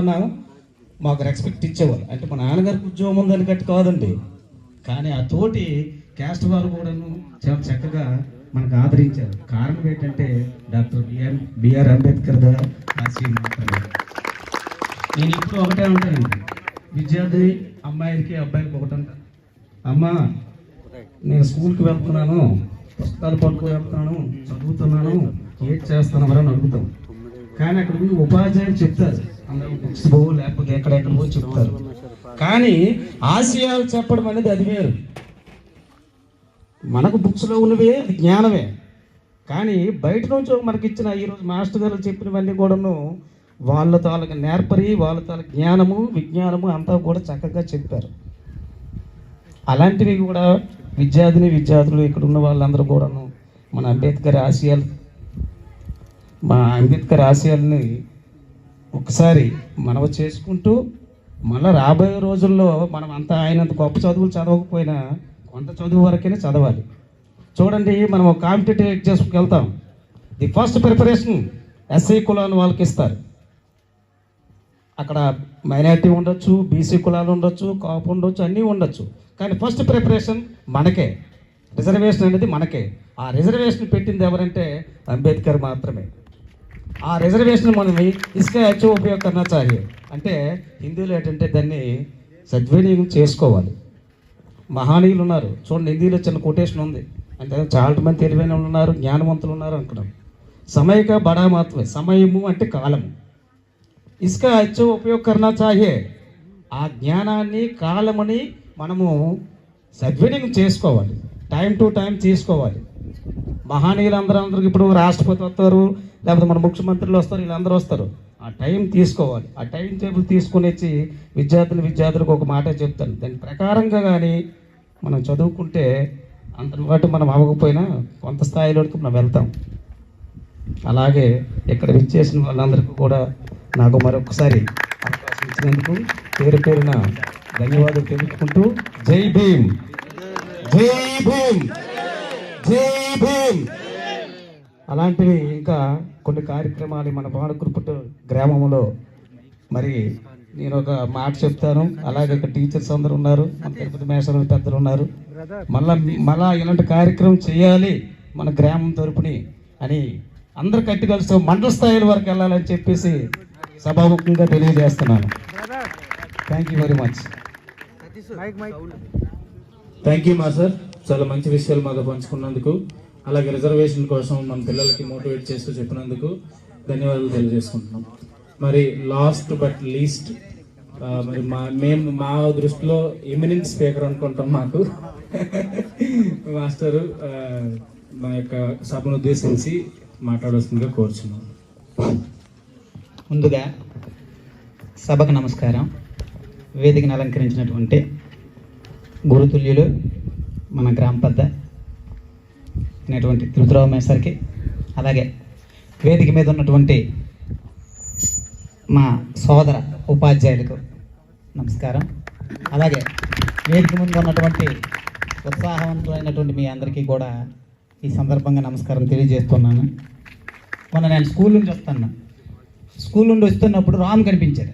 మాకు రెస్పెక్ట్ ఇచ్చేవాళ్ళు. అంటే మా నాన్నగారికి ఉద్యోగం ఉందని గట్టి కాదండి, కానీ ఆ తోటి క్యాస్ట్ వాళ్ళు కూడాను చాలా చక్కగా మనకు ఆదరించారు. కారణం ఏంటంటే డాక్టర్ బిఆర్ అంబేద్కర్ గారు ఆశయం మాత్రమే. నేను ఇప్పుడు ఒకటే ఉంటానండి, విద్యార్థి అమ్మాయిలకి అబ్బాయిలకి ఒకటంట, అమ్మ నేను స్కూల్కి వెళ్తున్నాను, పుస్తకాలు పట్టుకుని వెళ్తున్నాను, చదువుతున్నాను, ఏడ్ చేస్తున్నాను అని అడుగుతాం. కానీ అక్కడ ముందు ఉపాధ్యాయులు చెప్తారు, అందరూ బుక్స్ పో లేకపోతే ఎక్కడెక్కడ పోయి చెప్తారు. కానీ ఆశయాలు చెప్పడం అనేది అది వేరు. మనకు బుక్స్లో ఉన్నవే అది జ్ఞానమే. కానీ బయట నుంచి మనకి ఇచ్చిన ఈరోజు మాస్టర్ గారు చెప్పినవన్నీ కూడాను వాళ్ళ తాలూకు నేర్పరి, వాళ్ళ తాలూకు జ్ఞానము, విజ్ఞానము అంతా కూడా చక్కగా చెప్పారు. అలాంటివి కూడా విద్యార్థులు ఇక్కడ ఉన్న వాళ్ళందరూ కూడాను మన అంబేద్కర్ ఆశయాల్ని ఒకసారి మనవ చేసుకుంటూ, మళ్ళీ రాబోయే రోజుల్లో మనం అంతా ఆయనంత గొప్ప చదువులు చదవకపోయినా కొంత చదువు వరకైనా చదవాలి. చూడండి, మనం ఒక కాంపిటేటివ్ ఎగ్జామ్స్కి వెళ్తాం, ది ఫస్ట్ ప్రిపరేషన్ ఎస్సీ కులాన్ని వాళ్ళకి ఇస్తారు. అక్కడ మైనారిటీ ఉండొచ్చు, బీసీ కులాలు ఉండొచ్చు, కాపు ఉండొచ్చు, అన్నీ ఉండొచ్చు. కానీ ఫస్ట్ ప్రిపరేషన్ మనకే, రిజర్వేషన్ అనేది మనకే. ఆ రిజర్వేషన్ పెట్టింది ఎవరంటే అంబేద్కర్ మాత్రమే. ఆ రిజర్వేషన్ మనం ఇసుక అచ్చో ఉపయోగకరణ చాలి అంటే హిందీలో ఏంటంటే దాన్ని సద్వినియోగం చేసుకోవాలి. మహానీయులు ఉన్నారు చూడండి, హిందీలో చిన్న కొటేషన్ ఉంది, అంటే చాలా మంది తెలివైన ఉన్నారు, జ్ఞానవంతులు ఉన్నారు అనుకున్నాం. సమయక బడా మాత్రమే, సమయము అంటే కాలము. ఇసుక అచ్చో ఉపయోగకరణ చాహే, ఆ జ్ఞానాన్ని కాలమని మనము సద్వినియోగం చేసుకోవాలి, టైం టు టైం తీసుకోవాలి. మహానీయులు అందరికి ఇప్పుడు రాష్ట్రపతి వస్తారు, లేకపోతే మన ముఖ్యమంత్రులు వస్తారు, వీళ్ళందరూ వస్తారు. ఆ టైం తీసుకోవాలి. ఆ టైం టేబుల్ తీసుకొని వచ్చి విద్యార్థులకు ఒక మాట చెప్తాను, దాని ప్రకారంగా కానీ మనం చదువుకుంటే అంతని బట్టి మనం అవ్వకపోయినా కొంత స్థాయిలోకి మనం వెళ్తాం. అలాగే ఇక్కడ విచ్చేసిన వాళ్ళందరికీ కూడా నాకు మరొకసారి అవకాశం ఇచ్చినందుకు పేరున ధన్యవాదాలు తెలుపుకుంటూ జై భీమ్, జై భీమ్, జై భీమ్. అలాంటివి ఇంకా కొన్ని కార్యక్రమాలు మన బాణకురుపుట్టు గ్రామంలో మరి నేను ఒక మాట చెప్తాను. అలాగే ఇక్కడ టీచర్స్ అందరూ ఉన్నారు, మన తిరుపతి మేషాల పెద్దలు ఉన్నారు. మళ్ళా ఇలాంటి కార్యక్రమం చేయాలి మన గ్రామం తరపుని అని అందరు కట్టి కలిసి మండల స్థాయిల వరకు వెళ్ళాలని చెప్పేసి సభాముఖంగా తెలియజేస్తున్నాను. Thank you very much. Thank you master, చాలా మంచి విషయాలు మాతో పంచుకున్నందుకు, అలాగే రిజర్వేషన్ కోసం మన పిల్లలకి మోటివేట్ చేస్తూ చెప్పినందుకు. ధన్యవాదాలు తెలియజేసుకుంటున్నాం. మరి లాస్ట్ బట్ లీస్ట్ మరి మా దృష్టిలో ఎమినెంట్ స్పీకర్ అనుకుంటాం మాకు మాస్టరు మా యొక్క సభను ఉద్దేశించి మాట్లాడాల్సిందిగా కోరుచున్నాం. ముందుగా సభకు నమస్కారం. వేదికను అలంకరించినటువంటి గురుతుల్యులు మన గ్రామ పెద్ద అయినటువంటి తిరుపతిరావు మేసర్కి, అలాగే వేదిక మీద ఉన్నటువంటి మా సోదర ఉపాధ్యాయులకు నమస్కారం. అలాగే వేదిక ముందు ఉన్నటువంటి ఉత్సాహవంతులైనటువంటి మీ అందరికీ కూడా ఈ సందర్భంగా నమస్కారం తెలియజేస్తున్నాను. మొన్న నేను స్కూల్ నుంచి వస్తాను. స్కూల్ నుండి వస్తున్నప్పుడు రామ్ కనిపించాడు.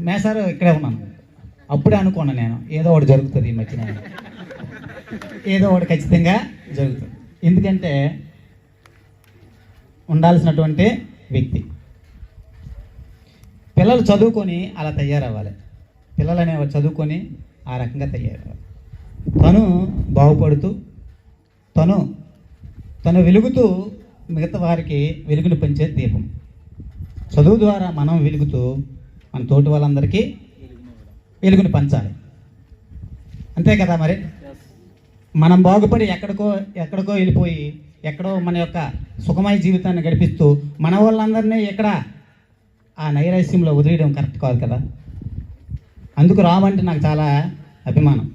మేసారు ఇక్కడే ఉన్నాను. అప్పుడే అనుకున్నాను నేను ఏదో ఒకటి జరుగుతుంది ఈ మధ్యన, ఏదో ఒకటి ఖచ్చితంగా జరుగుతుంది. ఎందుకంటే ఉండాల్సినటువంటి వ్యక్తి. పిల్లలు చదువుకొని అలా తయారవ్వాలి. పిల్లలు అనేవారు చదువుకొని ఆ రకంగా తయారవ్వాలి. తను బాగుపడుతూ తను వెలుగుతూ మిగతా వారికి వెలుగుని పంచే దీపం. చదువు ద్వారా మనం వెలుగుతూ మన తోటి వాళ్ళందరికీ వెలుగుని పంచాలి. అంతే కదా మరి. మనం బాగుపడి ఎక్కడికో వెళ్ళిపోయి ఎక్కడో మన యొక్క సుఖమయ జీవితాన్ని గడిపిస్తూ మన వాళ్ళందరినీ ఎక్కడ ఆ నైరాశ్యంలో వదిలేయడం కరెక్ట్ కాదు కదా. అందుకు రాము అంటే నాకు చాలా అభిమానం.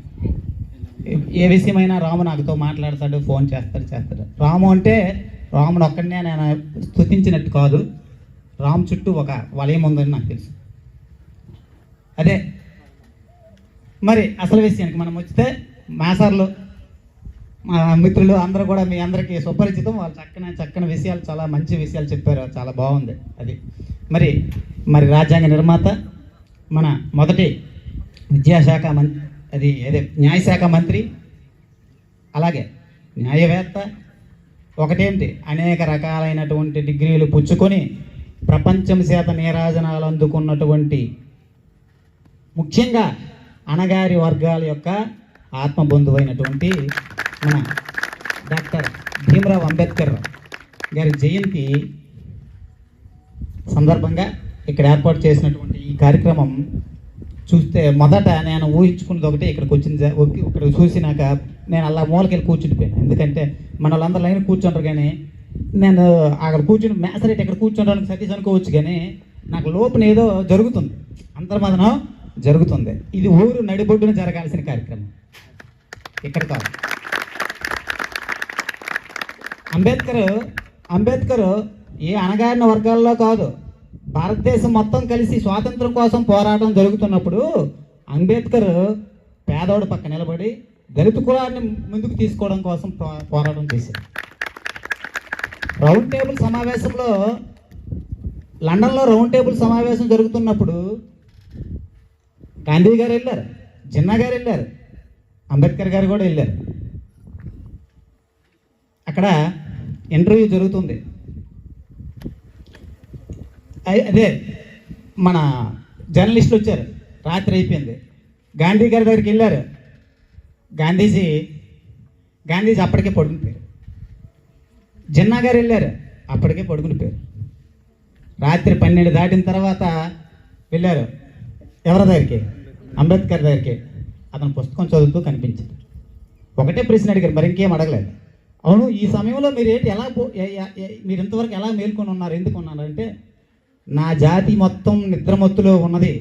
ఏ విషయమైనా రాము నాకుతో మాట్లాడతాడు, ఫోన్ చేస్తాడు. రాము అంటే రామును ఒక్కడనే నేను స్తుతించినట్టు కాదు, రాము చుట్టూ ఒక వలయం ఉందని నాకు తెలుసు. అదే మరి అసలు విషయానికి మనం వచ్చితే మాసార్లు మా మిత్రులు అందరూ కూడా మీ అందరికీ సుపరిచితం. వాళ్ళు చక్కని విషయాలు, చాలా మంచి విషయాలు చెప్పారు. చాలా బాగుంది అది. మరి రాజ్యాంగ నిర్మాత, మన మొదటి విద్యాశాఖ న్యాయశాఖ మంత్రి, అలాగే న్యాయవేత్త, ఒకటేంటి అనేక రకాలైనటువంటి డిగ్రీలు పుచ్చుకొని ప్రపంచం చేత నీరాజనాలు అందుకున్నటువంటి, ముఖ్యంగా అణగారి వర్గాల యొక్క ఆత్మబంధువైనటువంటి మన డాక్టర్ భీమ్రావ్ అంబేద్కర్ గారి జయంతి సందర్భంగా ఇక్కడ ఏర్పాటు చేసినటువంటి ఈ కార్యక్రమం చూస్తే మొదట నేను ఊహించుకున్నది ఒకటి, ఇక్కడ చూసినాక నేను అలా మూలకెళ్ళి కూర్చుండిపోయాను. ఎందుకంటే మన వాళ్ళందరూ లైన్ కూర్చుంటారు, కానీ నేను అక్కడ కూర్చుని మేసరేట్ ఇక్కడ కూర్చోడానికి సతీష్ అనుకోవచ్చు, కానీ నాకు లోపల ఏదో జరుగుతుంది, అంతర్మదనం జరుగుతుంది. ఇది ఊరు నడిబొడ్డున జరగాల్సిన కార్యక్రమం, ఇక్కడ కాదు. అంబేద్కర్ ఏ అణగారిన వర్గాల్లో కాదు, భారతదేశం మొత్తం కలిసి స్వాతంత్రం కోసం పోరాటం జరుగుతున్నప్పుడు అంబేద్కర్ పేదోడు పక్క నిలబడి దళిత కులాన్ని ముందుకు తీసుకోవడం కోసం పోరాటం చేశారు. రౌండ్ టేబుల్ సమావేశంలో, లండన్లో రౌండ్ టేబుల్ సమావేశం జరుగుతున్నప్పుడు గాంధీ గారు వెళ్ళారు, జిన్నా గారు వెళ్ళారు, అంబేద్కర్ గారు కూడా వెళ్ళారు. అక్కడ ఇంటర్వ్యూ జరుగుతుంది. అదే మన జర్నలిస్టులు వచ్చారు, రాత్రి అయిపోయింది. గాంధీ గారి దగ్గరికి వెళ్ళారు. గాంధీజీ అప్పటికే పడుకునిపోయారు. జిన్నా గారు వెళ్ళారు, అప్పటికే పడుకునిపోయారు. రాత్రి 12 దాటిన తర్వాత వెళ్ళారు ఎవరి దగ్గరికి? అంబేద్కర్ దగ్గరికి. అతను పుస్తకం చదువుతూ కనిపించింది. ఒకటే ప్రశ్న అడిగారు, మరి ఇంకేం అడగలేదు. అవును, ఈ సమయంలో మీరు ఇంతవరకు ఎలా మేల్కొని ఉన్నారు, ఎందుకు ఉన్నారంటే, నా జాతి మొత్తం నిద్రమత్తులో ఉన్నది,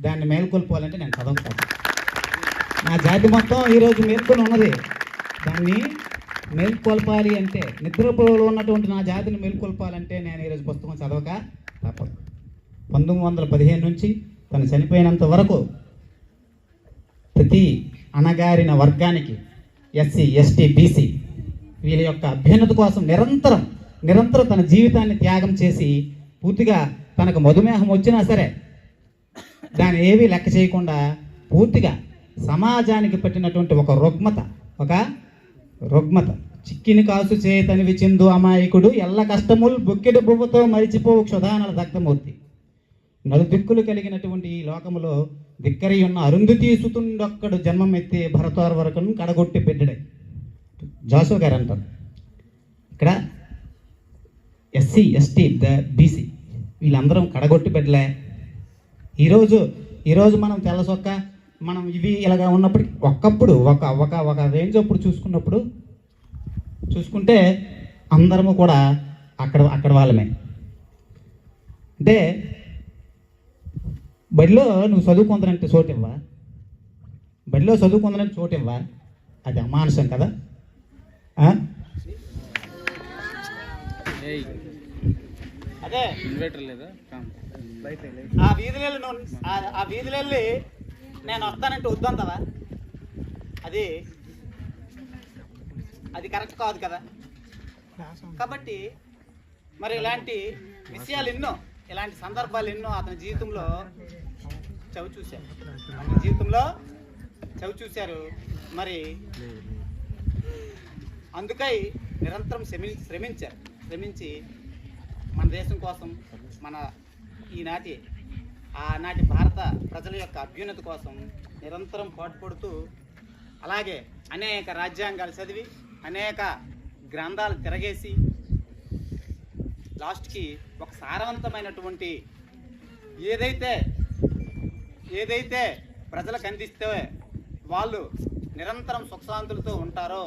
దాన్ని మేల్కొల్పాలంటే నేను చదవకపోతాను. నా జాతి మొత్తం ఈరోజు మేల్కొని ఉన్నది, దాన్ని మేల్కొల్పాలి అంటే, నిద్రపోలో ఉన్నటువంటి నా జాతిని మేల్కొల్పాలంటే నేను ఈరోజు పుస్తకం చదవక తప్పదు. 1915 నుంచి తను చనిపోయినంత వరకు ప్రతి అణగారిన వర్గానికి, ఎస్సీ, ఎస్టీ, బీసీ వీళ్ళ యొక్క అభ్యున్నతి కోసం నిరంతరం తన జీవితాన్ని త్యాగం చేసి, పూర్తిగా తనకు మధుమేహం వచ్చినా సరే దాన్ని ఏవీ లెక్క చేయకుండా పూర్తిగా సమాజానికి పట్టినటువంటి ఒక రుగ్మత చిక్కిని కాసు చేతనివి చిందు అమాయకుడు ఎల్ల కష్టములు బొక్కెడు బువ్వతో మరిచిపోవు క్షుధానల దగ్ధమూర్తి. నలుదిక్కులు కలిగినటువంటి ఈ లోకములో దిక్కరి ఉన్న అరుంధతి సుతుండొక్కడు జన్మమెత్తి భరతార్ వరకును కడగొట్టి పెట్టడే. జాసు గారు అంటారు. ఇక్కడ ఎస్సీ ఎస్టీ బీసీ వీళ్ళందరం కడగొట్టి బిడ్డలే. ఈరోజు మనం తెల్ల సొక్క మనం ఇవి ఇలాగా ఉన్నప్పటికీ ఒకప్పుడు ఒక రేంజ్ అప్పుడు చూసుకుంటే అందరము కూడా అక్కడ వాళ్ళమే. అంటే బడిలో నువ్వు చదువుకుందనంటే చోటు ఇవ్వా, బడిలో చదువుకుందనంటే చోటు ఇవ్వా, అది అమానుషం కదా. అదే ఆ వీధిలో వెళ్ళి నేను వస్తానంటే వద్దంతవా, అది కరెక్ట్ కాదు కదా. కాబట్టి మరి ఇలాంటి విషయాలు ఎన్నో, ఇలాంటి సందర్భాలు ఎన్నో అతని జీవితంలో చవి చూశారు. మరి అందుకై నిరంతరం శ్రమించి మన దేశం కోసం, మన ఆనాటి భారత ప్రజల యొక్క అభ్యున్నతి కోసం నిరంతరం పాటుపడుతూ, అలాగే అనేక రాజ్యాంగాలు చదివి అనేక గ్రంథాలు తిరగేసి లాస్ట్కి ఒక సారవంతమైనటువంటి ఏదైతే ప్రజలకు అందిస్తే వాళ్ళు నిరంతరం సుఖశాంతులతో ఉంటారో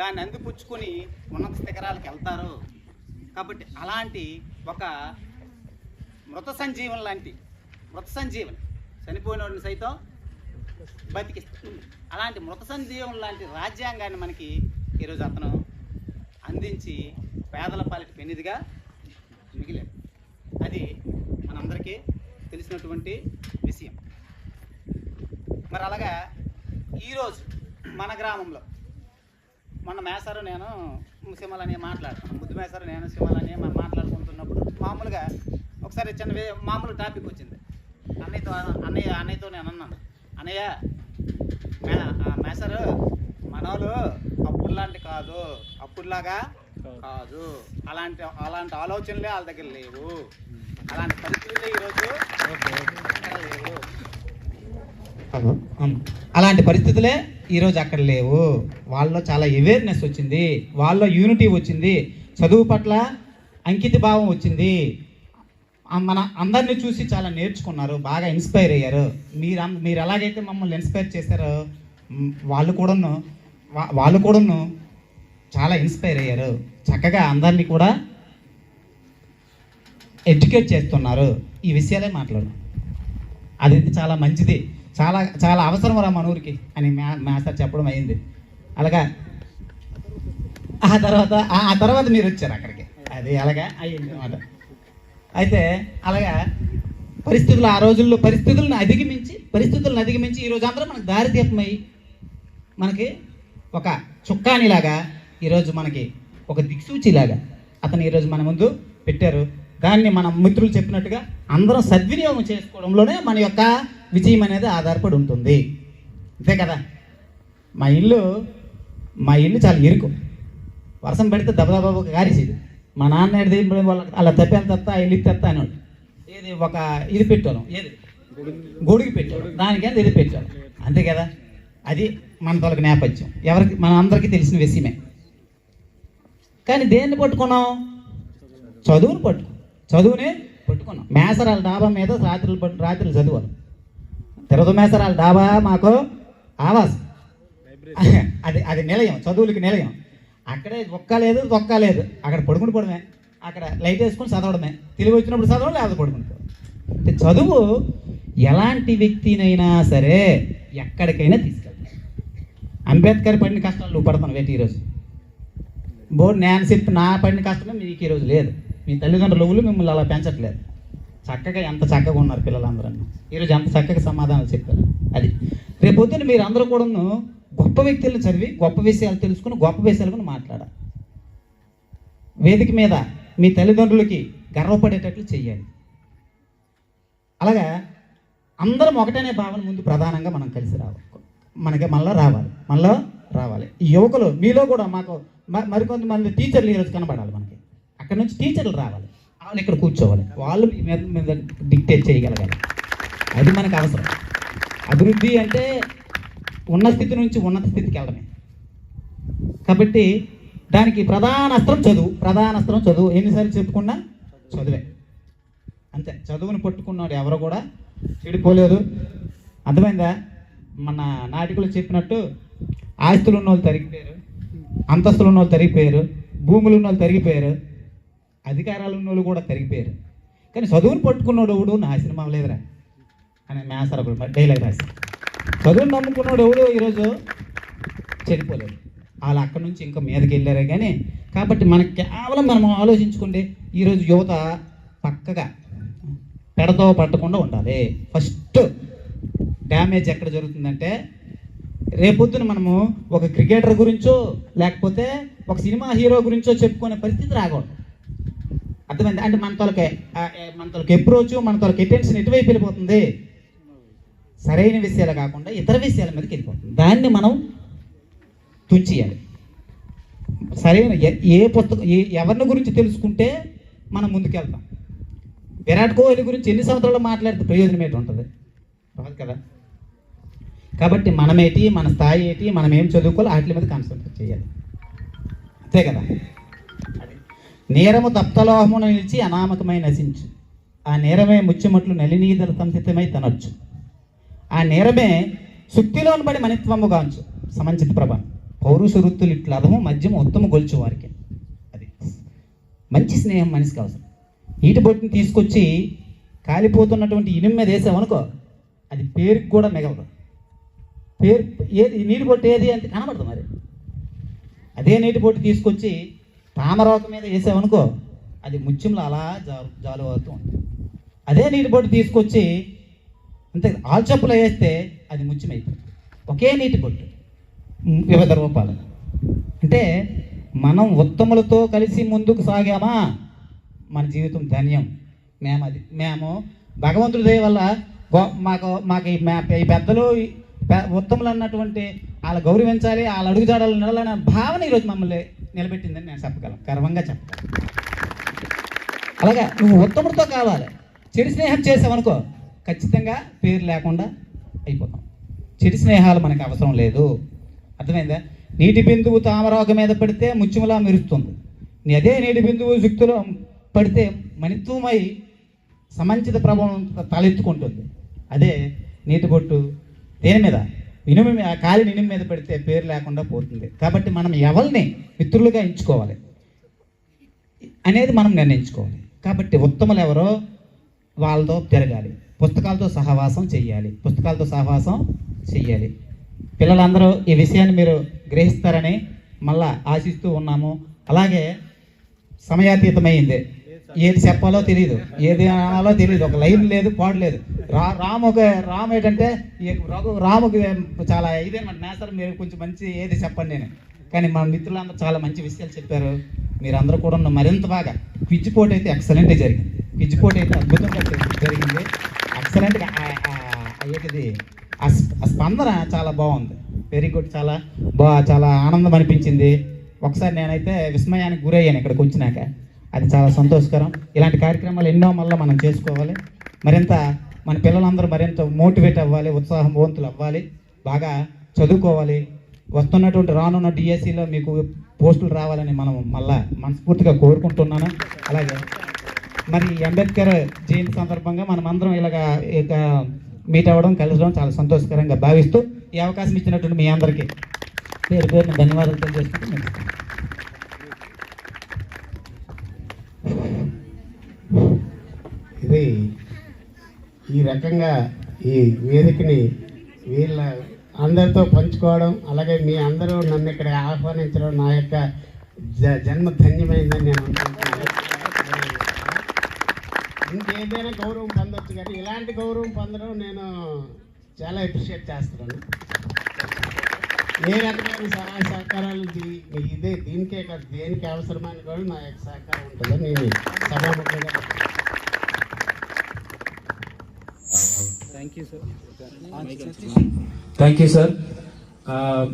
దాన్ని అందిపుచ్చుకొని ఉన్నత శిఖరాలకు వెళ్తారు. కాబట్టి అలాంటి ఒక మృత సంజీవని చనిపోయిన వాడిని సైతం బతికిస్తుంది. అలాంటి మృత సంజీవన్ లాంటి రాజ్యాంగాన్ని మనకి ఈరోజు అతను అందించి పేదల పాలిటి పెన్నిదిగా మిగిలాడు. అది మనందరికీ తెలిసినటువంటి విషయం. మరి అలాగా ఈరోజు మన గ్రామంలో మొన్న మేసారు నేను సింహలని మాట్లాడుతున్నాను, ముద్దు మేసారు నేను సింహలని మాట్లాడుకుంటున్నప్పుడు మామూలుగా ఒకసారి మామూలు టాపిక్ వచ్చింది. అన్నయ్యతో నేను అన్నాను, అన్నయ్య మేసారు మనోళ్ళు అప్పుడులాంటి కాదు, అప్పుడులాగా కాదు, అలాంటి ఆలోచనలే వాళ్ళ దగ్గర లేవు, అలాంటి పరిస్థితులే ఈరోజు లేవు, అలాంటి పరిస్థితులే ఈరోజు అక్కడ లేవు. వాళ్ళలో చాలా అవేర్నెస్ వచ్చింది, వాళ్ళలో యూనిటీ వచ్చింది, చదువు పట్ల అంకిత భావం వచ్చింది. మన అందరినీ చూసి చాలా నేర్చుకున్నారు, బాగా ఇన్స్పైర్ అయ్యారు. మీరు ఎలాగైతే మమ్మల్ని ఇన్స్పైర్ చేశారో వాళ్ళు కూడాను చాలా ఇన్స్పైర్ అయ్యారు. చక్కగా అందరినీ కూడా ఎడ్యుకేట్ చేస్తున్నారు. ఈ విషయాలే మాట్లాడు, అది చాలా మంచిది, చాలా చాలా అవసరం రా మన ఊరికి అని మాస్టర్ చెప్పడం అయింది. అలాగా ఆ తర్వాత మీరు వచ్చారు అక్కడికి, అది అలాగా అయ్యింది అన్నమాట. అయితే అలాగా ఆ రోజుల్లో పరిస్థితులను అధిగమించి ఈరోజు అందరూ మనకు దారిదీపమై మనకి ఒక చుక్కానిలాగా ఈరోజు మనకి ఒక దిక్సూచిలాగా అతను ఈరోజు మన ముందు పెట్టారు. దాన్ని మన మిత్రులు చెప్పినట్టుగా అందరం సద్వినియోగం చేసుకోవడంలోనే మన యొక్క విజయం అనేది ఆధారపడి ఉంటుంది. అంతే కదా. మా ఇల్లు చాలా ఇరుకు, వర్షం పెడితే దెబ్బ కారేసేది. మా నాన్న వాళ్ళకి అలా తప్పేంత తత్తా ఇల్లు తెత్తా అనేవాడు. ఇది పెట్టాను, గొడుగు పెట్టాను, దానికేంత ఇది పెట్టాను. అంతే కదా. అది మన తొలకి నేపథ్యం, మన అందరికీ తెలిసిన విషయమే. కానీ దేన్ని పట్టుకున్నాం? చదువునే పట్టుకున్నాం. మేసరాల డాబా మీద రాత్రులు చదువులు. తిరుపతి మేసరాల డాబా మాకు ఆవాసం, అది నిలయం, చదువులకి నిలయం. అక్కడే ఒక్కలేదు తొక్కలేదు, అక్కడ పడుకుని అక్కడ లైట్ వేసుకొని చదవడమే, తెలివి వచ్చినప్పుడు చదవడం, లేకపోతే పడుకుంటాం. అంటే చదువు ఎలాంటి వ్యక్తినైనా సరే ఎక్కడికైనా తీసుకెళ్తాం. అంబేద్కర్ పడిన కష్టాలు నువ్వు పడతాను వేటి ఈరోజు. నేను చెప్పి నా పడిన కష్టమే మీకు ఈరోజు లేదు. మీ తల్లిదండ్రులు మిమ్మల్ని అలా పెంచట్లేదు. చక్కగా ఎంత చక్కగా ఉన్నారు పిల్లలందరూ, ఈరోజు ఎంత చక్కగా సమాధానాలు చెప్పారు. అది రేపొద్దున మీరు అందరూ కూడా గొప్ప వ్యక్తులను చదివి గొప్ప విషయాలు తెలుసుకుని గొప్ప విషయాలు కూడా మాట్లాడాలి. వేదిక మీద మీ తల్లిదండ్రులకి గర్వపడేటట్లు చెయ్యాలి. అలాగా అందరం ఒకటనే భావన ముందు ప్రధానంగా మనం కలిసి రావాలి, మనలో రావాలి. ఈ యువకులు మీలో కూడా మాకు మరికొంతమంది టీచర్లు ఈరోజు కనబడాలి. మనకి అక్కడ నుంచి టీచర్లు రావాలి, వాళ్ళు ఇక్కడ కూర్చోవాలి, వాళ్ళు మీద డిక్టేట్ చేయగలగాలి. అది మనకు అవసరం. అభివృద్ధి అంటే ఉన్న స్థితి నుంచి ఉన్నత స్థితికి వెళ్ళడమే. కాబట్టి దానికి ప్రధాన అస్త్రం చదువు. ఎన్నిసార్లు చెప్పుకున్నా చదువే. అంతే. చదువుని పట్టుకున్నాడు ఎవరు కూడా చెడిపోలేదు. అర్థమైందా? మన నాటికలు చెప్పినట్టు ఆస్తులు ఉన్న వాళ్ళు తరిగిపోయారు, అంతస్తులు ఉన్న వాళ్ళు తరిగిపోయారు, భూములు ఉన్న వాళ్ళు తరిగిపోయారు, అధికారాలు ఉన్న వాళ్ళు కూడా తరిగిపోయారు. కానీ చదువుని పట్టుకున్నాడు ఎవడు నాశనం అవ్వలేదురా అని మేసర డైలాగ్ రాసి. చదువుని నమ్ముకున్నాడు ఎవడు ఈరోజు చెడిపోలేదు. వాళ్ళు అక్కడి నుంచి ఇంకా మీదకి వెళ్ళారే కానీ. కాబట్టి మనకి కేవలం మనం ఆలోచించుకుంటే ఈరోజు యువత పక్కగా పెడతో పట్టకుండా ఉండాలి. ఫస్ట్ డ్యామేజ్ ఎక్కడ జరుగుతుందంటే రేపొద్దున మనము ఒక క్రికెటర్ గురించో లేకపోతే ఒక సినిమా హీరో గురించో చెప్పుకునే పరిస్థితి రాకూడదు. అర్థమైంది? అంటే మన తోలకి అప్రోచ్, మన తోలకి అటెన్షన్ ఎటువైపు వెళ్ళిపోతుంది? సరైన విషయాలు కాకుండా ఇతర విషయాల మీదకి వెళ్ళిపోతుంది. దాన్ని మనం తుంచేయాలి. సరైన ఏ పుస్తకం ఎవరిని గురించి తెలుసుకుంటే మనం ముందుకెళ్తాం. విరాట్ కోహ్లీ గురించి ఎన్ని సంవత్సరాలు మాట్లాడితే ప్రయోజనం ఏంటి ఉంటుంది? రాదు కదా. కాబట్టి మనమేటి, మన స్థాయి ఏంటి, మనం ఏం చదువుకోవాలి వాటి మీద కాన్సన్ట్రేట్ చేయాలి. అంతే కదా. నేరము తప్తలోహమున నిలిచి అనామకమై నశించు, ఆ నేరమే ముచ్చుమట్లు నలినీదల సంసితమై తనొచ్చు, ఆ నేరమే సుక్తిలోని పడి మనిత్వము గాంచు సమంచిత ప్రభ పౌరుష వృత్తులు ఇట్లా అదము మద్యము ఉత్తమ గొలుచు వారికి. అది మంచి స్నేహం మనిషికి అవసరం. నీటి బొట్టుని తీసుకొచ్చి కాలిపోతున్నటువంటి ఇనుము మీద వేసామనుకో అది పేరుకి కూడా మిగలదు. పేరు ఏది నీటి బొట్టు ఏది అంటే కనబడదు. మరి అదే నీటి బొట్టు తీసుకొచ్చి తామరాకు మీద వేసామనుకో అది ముత్యంలో అలా జాలు అవుతూ ఉంటుంది. అదే నీటి బొట్టు తీసుకొచ్చి అంతే ఆల్చప్పులో వేస్తే అది ముత్యమైపోతుంది. ఒకే నీటి బొట్టు వివిధ రూపాలు. అంటే మనం ఉత్తములతో కలిసి ముందుకు సాగామా మన జీవితం ధన్యం. మేము భగవంతుడి దయ వల్ల మాకు ఈ పెద్దలు ఉత్తములు అన్నటువంటి వాళ్ళ గౌరవించాలి, వాళ్ళ అడుగుజాడలు నిలవాలనే భావన ఈరోజు మమ్మల్ని నిలబెట్టిందని నేను చెప్పగలను, గర్వంగా చెప్పగలను. అలాగా నువ్వు ఉత్తముడితో కావాలి. చెడు స్నేహం చేసావనుకో ఖచ్చితంగా పేరు లేకుండా అయిపోతాం. చెడు స్నేహాలు మనకు అవసరం లేదు. అర్థమైందా? నీటి బిందువు తామరాకు మీద పడితే ముత్యములా మెరుస్తుంది. అదే నీటి బిందువు శక్తిలో పడితే మణిత్వమై సమంచిత ప్రభావం తలెత్తుకుంటుంది. అదే నీటి బొట్టు దేని మీద ఇనుము కాలిని ఇనుము మీద పెడితే పేరు లేకుండా పోతుంది. కాబట్టి మనం ఎవరిని మిత్రులుగా ఎంచుకోవాలి అనేది మనం నిర్ణయించుకోవాలి. కాబట్టి ఉత్తములు ఎవరో వాళ్ళతో తిరగాలి, పుస్తకాలతో సహవాసం చెయ్యాలి. పిల్లలందరూ ఈ విషయాన్ని మీరు గ్రహిస్తారని మళ్ళా ఆశిస్తూ ఉన్నాము. అలాగే సమయాతీతమైంది, ఏది చెప్పాలో తెలియదు, ఏది అనాలో తెలియదు, ఒక లైన్ లేదు, పాడు లేదు. రాము ఏంటంటే రాముకి చాలా ఇదేనమాట నేసర్, మీరు కొంచెం మంచి ఏది చెప్పండి నేను. కానీ మా మిత్రులందరూ చాలా మంచి విషయాలు చెప్పారు. మీరందరూ కూడా మరింత బాగా క్విజ్ పోటీ అయితే ఎక్సలెంట్గా జరిగింది. క్విజ్ పోటీ అయితే అద్భుతంగా జరిగింది. ఎక్సలెంట్గా అయ్యేది ఆ స్పందన చాలా బాగుంది. Very good. చాలా ఆనందం అనిపించింది. ఒకసారి నేనైతే విస్మయానికి గురయ్యాను ఇక్కడికి వచ్చినాక. అది చాలా సంతోషకరం. ఇలాంటి కార్యక్రమాలు ఎన్నో మళ్ళీ మనం చేసుకోవాలి. మరింత మన పిల్లలందరూ మరింత మోటివేట్ అవ్వాలి, ఉత్సాహవంతులు అవ్వాలి, బాగా చదువుకోవాలి. వస్తున్నటువంటి రానున్న డిఎస్సిలో మీకు పోస్టులు రావాలని మనం మళ్ళా మనస్ఫూర్తిగా కోరుకుంటున్నాను. అలాగే మరి అంబేద్కర్ జయంతి సందర్భంగా మనం అందరం ఇక మీట్ అవ్వడం, కలవడం చాలా సంతోషకరంగా భావిస్తూ ఈ అవకాశం ఇచ్చినటువంటి మీ అందరికీ పేరు పేరున ధన్యవాదాలు తెలియజేసుకుంటూ ఇది ఈ రకంగా ఈ వేదికని వీళ్ళ అందరితో పంచుకోవడం, అలాగే మీ అందరూ నన్ను ఇక్కడ ఆహ్వానించడం నా యొక్క జన్మ ధన్యమైందని నేను అనుకుంటున్నాను. ఇంకేదైనా గౌరవం పొందొచ్చు కానీ ఇలాంటి గౌరవం పొందడం నేను చాలా అప్రిషియేట్ చేస్తున్నాను. ఏ రకమైన సహాయ సహకారాలు దీనికే కాదు, దేనికి అవసరమైన కూడా నా యొక్క సహకారం ఉంటుందని నేను సభాముఖంగా థ్యాంక్ యూ సార్.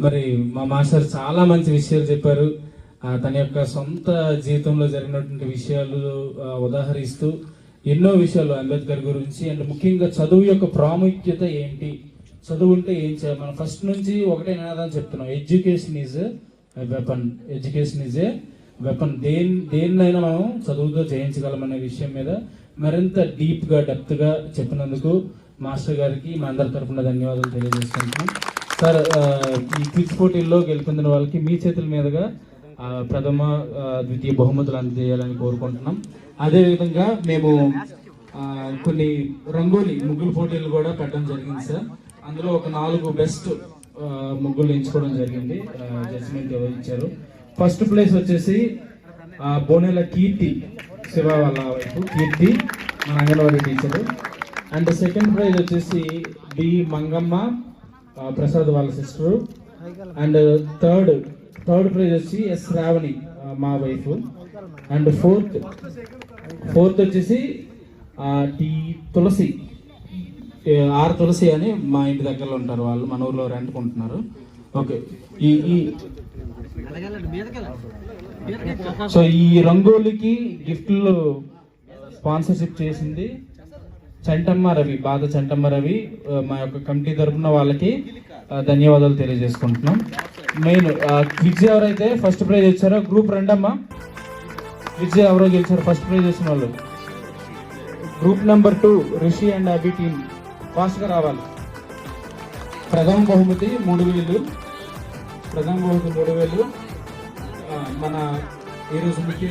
మరి మా మాస్టర్ చాలా మంచి విషయాలు చెప్పారు. తన యొక్క సొంత జీవితంలో జరిగినటువంటి విషయాలు ఉదాహరిస్తూ ఎన్నో విషయాలు అంబేద్కర్ గురించి, అండ్ ముఖ్యంగా చదువు యొక్క ప్రాముఖ్యత ఏంటి, చదువు ఉంటే ఏం చేయాలి. మనం ఫస్ట్ నుంచి ఒకటే నినాదం చెప్తున్నాం, education is weapon, education is a weapon. దేన్నైనా మనం చదువుతో జయించగలమనే విషయం మీద మరింత డీప్గా డెప్త్గా చెప్పినందుకు మాస్టర్ గారికి మా అందరి తరఫున ధన్యవాదాలు తెలియజేసుకుంటున్నాం. సార్, ఈ క్విజ్ పోటీల్లో గెలుపొందిన వాళ్ళకి మీ చేతుల మీదుగా ప్రథమ ద్వితీయ బహుమతులు అందజేయాలని కోరుకుంటున్నాం. అదేవిధంగా మేము కొన్ని రంగోలీ ముగ్గుల పోటీలు కూడా పెట్టడం జరిగింది సార్. అందులో ఒక 4 బెస్ట్ ముగ్గులు ఎంచుకోవడం జరిగింది. జడ్జిమెంట్ ఎవరు ఇచ్చారు. ఫస్ట్ ప్లేస్ వచ్చేసి బోనేల కీర్తి, శివ వాళ్ళ వైపు కీర్తి, మన anganwadi teacher. And second prize వచ్చేసి బి మంగమ్మ, ప్రసాద్ వాళ్ళ సిస్టరు. అండ్ థర్డ్ ప్రైజ్ వచ్చి ఎస్ రావణి, మా వైఫ్. అండ్ ఫోర్త్ వచ్చేసి టి తులసి, ఆర్ తులసి అని మా ఇంటి దగ్గరలో ఉంటారు వాళ్ళు, మన ఊర్లో రెంట్కుంటున్నారు. ఓకే, సో ఈ రంగోలికి గిఫ్ట్లు స్పాన్సర్షిప్ చేసింది చంటమ్మ రవి, బాధ చంటమ్మ రవి. మా యొక్క కమిటీ తరఫున వాళ్ళకి ధన్యవాదాలు తెలియజేసుకుంటున్నాం. మెయిన్ క్విజ్ ఎవరైతే ఫస్ట్ ప్రైజ్ వచ్చారో గ్రూప్ రెండమ్మ, క్విజ్ ఎవరో గెలిచారు ఫస్ట్ ప్రైజ్ వచ్చిన వాళ్ళు. Group number 2 Rishi and Abhi team ఫాస్ట్గా రావాలి. ప్రథమ బహుమతి 3,000. మన ఈరోజు ముఖ్య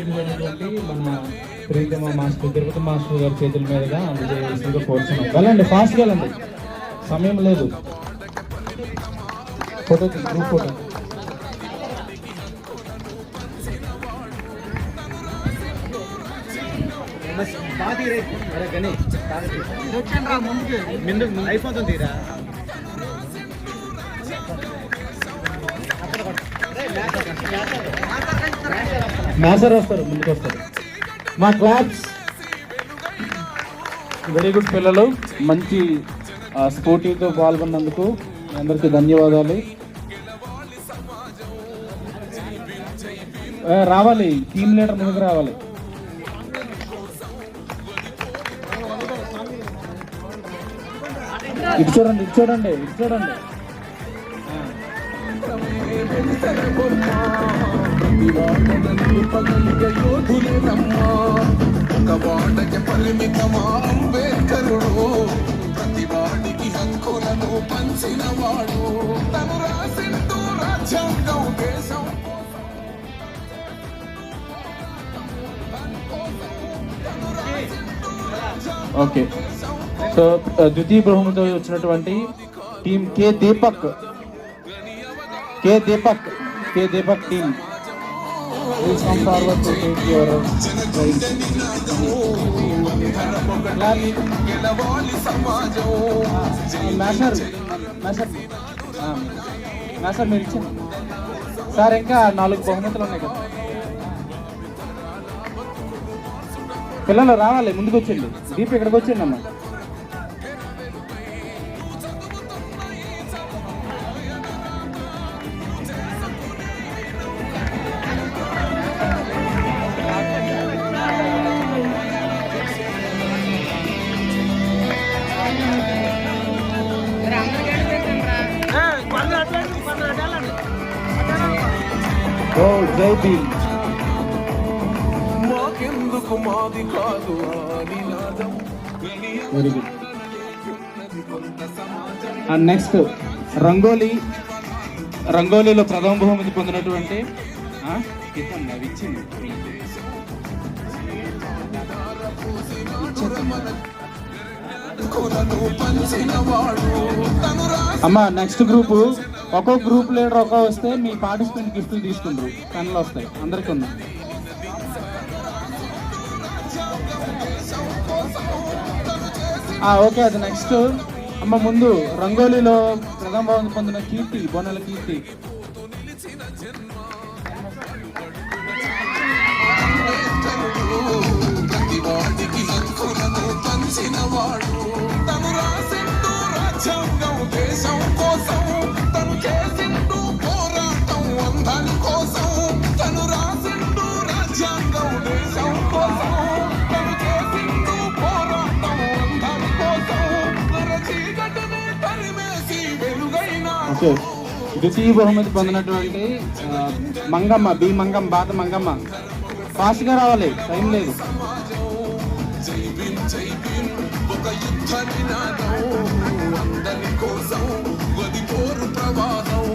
అతిథి మన ప్రీతమ మాస్టర్ తిరుపతి మాస్టర్ గారి చేతుల మీదుగా అందజేయాల్సిందిగా కోరుతున్నాం. వెళ్ళండి, ఫాస్ట్గా వెళ్ళండి, సమయం లేదు. Photo, group photo. మ్యాసర్ వస్తారు, ముందుకు వస్తారు. మా క్లాబ్స్ వెరీ గుడ్ పిల్లలు, మంచి స్పోర్టివ్తో పాల్గొన్నందుకు అందరికీ ధన్యవాదాలు. రావాలి, టీమ్ లీడర్ ముందుకు రావాలి. ఇటు చూడండి. అంబేద్కరుడు ప్రతివాడికి హక్కులను పంచినవాడు, తను రాసిండు రాజ్యాంగం దేశం. ఓకే, సో ద్వితీయ బహుమతి వచ్చినటువంటి team K Deepak team will come forward to take your prize. Master మీరు ఇచ్చింది సార్. ఇంకా 4 బహుమతులు ఉన్నాయి కదా. పిల్లలు రావాలి, ముందుకు వచ్చింది. దీప్ ఇక్కడికి వచ్చింది అమ్మా. ఓ జై భీమ్. మాకెందుకు మాది కాదు నినాదం. Very good. అండ్ నెక్స్ట్ రంగోలీలో ప్రథమ బహుమతి పొందినటువంటి అమ్మ. నెక్స్ట్ గ్రూపు, ఒక్కొక్క గ్రూప్ లీడర్ వస్తే మీ పార్టిసిపెంట్ గిఫ్ట్లు తీసుకుంటారు, పెన్లు వస్తాయి అందరికీ ఉన్నాయి. ఓకే, అది నెక్స్ట్. అమ్మ ముందు రంగోలీలో ప్రథమ బహుమతి పొందిన కీర్తి, బోనెల కీర్తి. ఓకే, ద్వితీయ బహుమతి పొందినటువంటి మంగమ్మ బి మంగమ్మ బాత మంగమ్మ. ఫాస్ట్గా రావాలి, టైం లేదు. ఒక యుద్ధ నినాదం అందరి కోసం గది పోరు ప్రవాహం.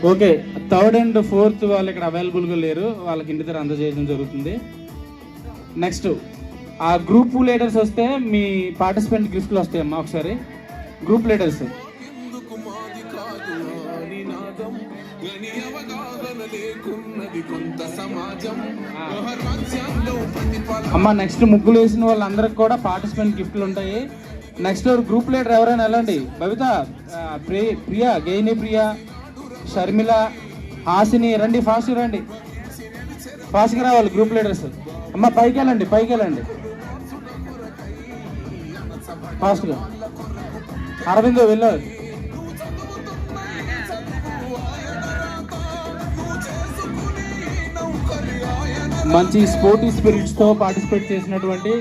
ఓకే, థర్డ్ అండ్ ఫోర్త్ వాళ్ళు ఇక్కడ అవైలబుల్గా లేరు, వాళ్ళకి ఇంటి దగ్గర అందజేయడం జరుగుతుంది. నెక్స్ట్ ఆ గ్రూప్ లీడర్స్ వస్తే మీ పార్టిసిపెంట్ గిఫ్ట్లు వస్తాయమ్మా. ఒకసారి గ్రూప్ లీడర్స్ ఎందుకు మాది కాదు ఆ నినాదం గని అవగాహన లేకున్నది కొంత సమాజం రాజ్యాంగంలో ప్రతిఫలం. అమ్మ నెక్స్ట్ ముగ్గులు వేసిన వాళ్ళందరికి కూడా పార్టిసిపెంట్ గిఫ్ట్లు ఉంటాయి. నెక్స్ట్ గ్రూప్ లీడర్ ఎవరైనా వెళ్ళండి. బబిత, ప్రియా, గేని ప్రియా, షర్మిల, హాసిని రండి, ఫాస్ట్ రండి, ఫాస్ట్గా రావాలి గ్రూప్ లీడర్స్. అమ్మ పైకి వెళ్ళండి, పైకి వెళ్ళండి ఫాస్ట్గా. అరవింద్ వెళ్ళాలి. మంచి స్పోర్టివ్ స్పిరిట్స్తో పార్టిసిపేట్ చేసినటువంటి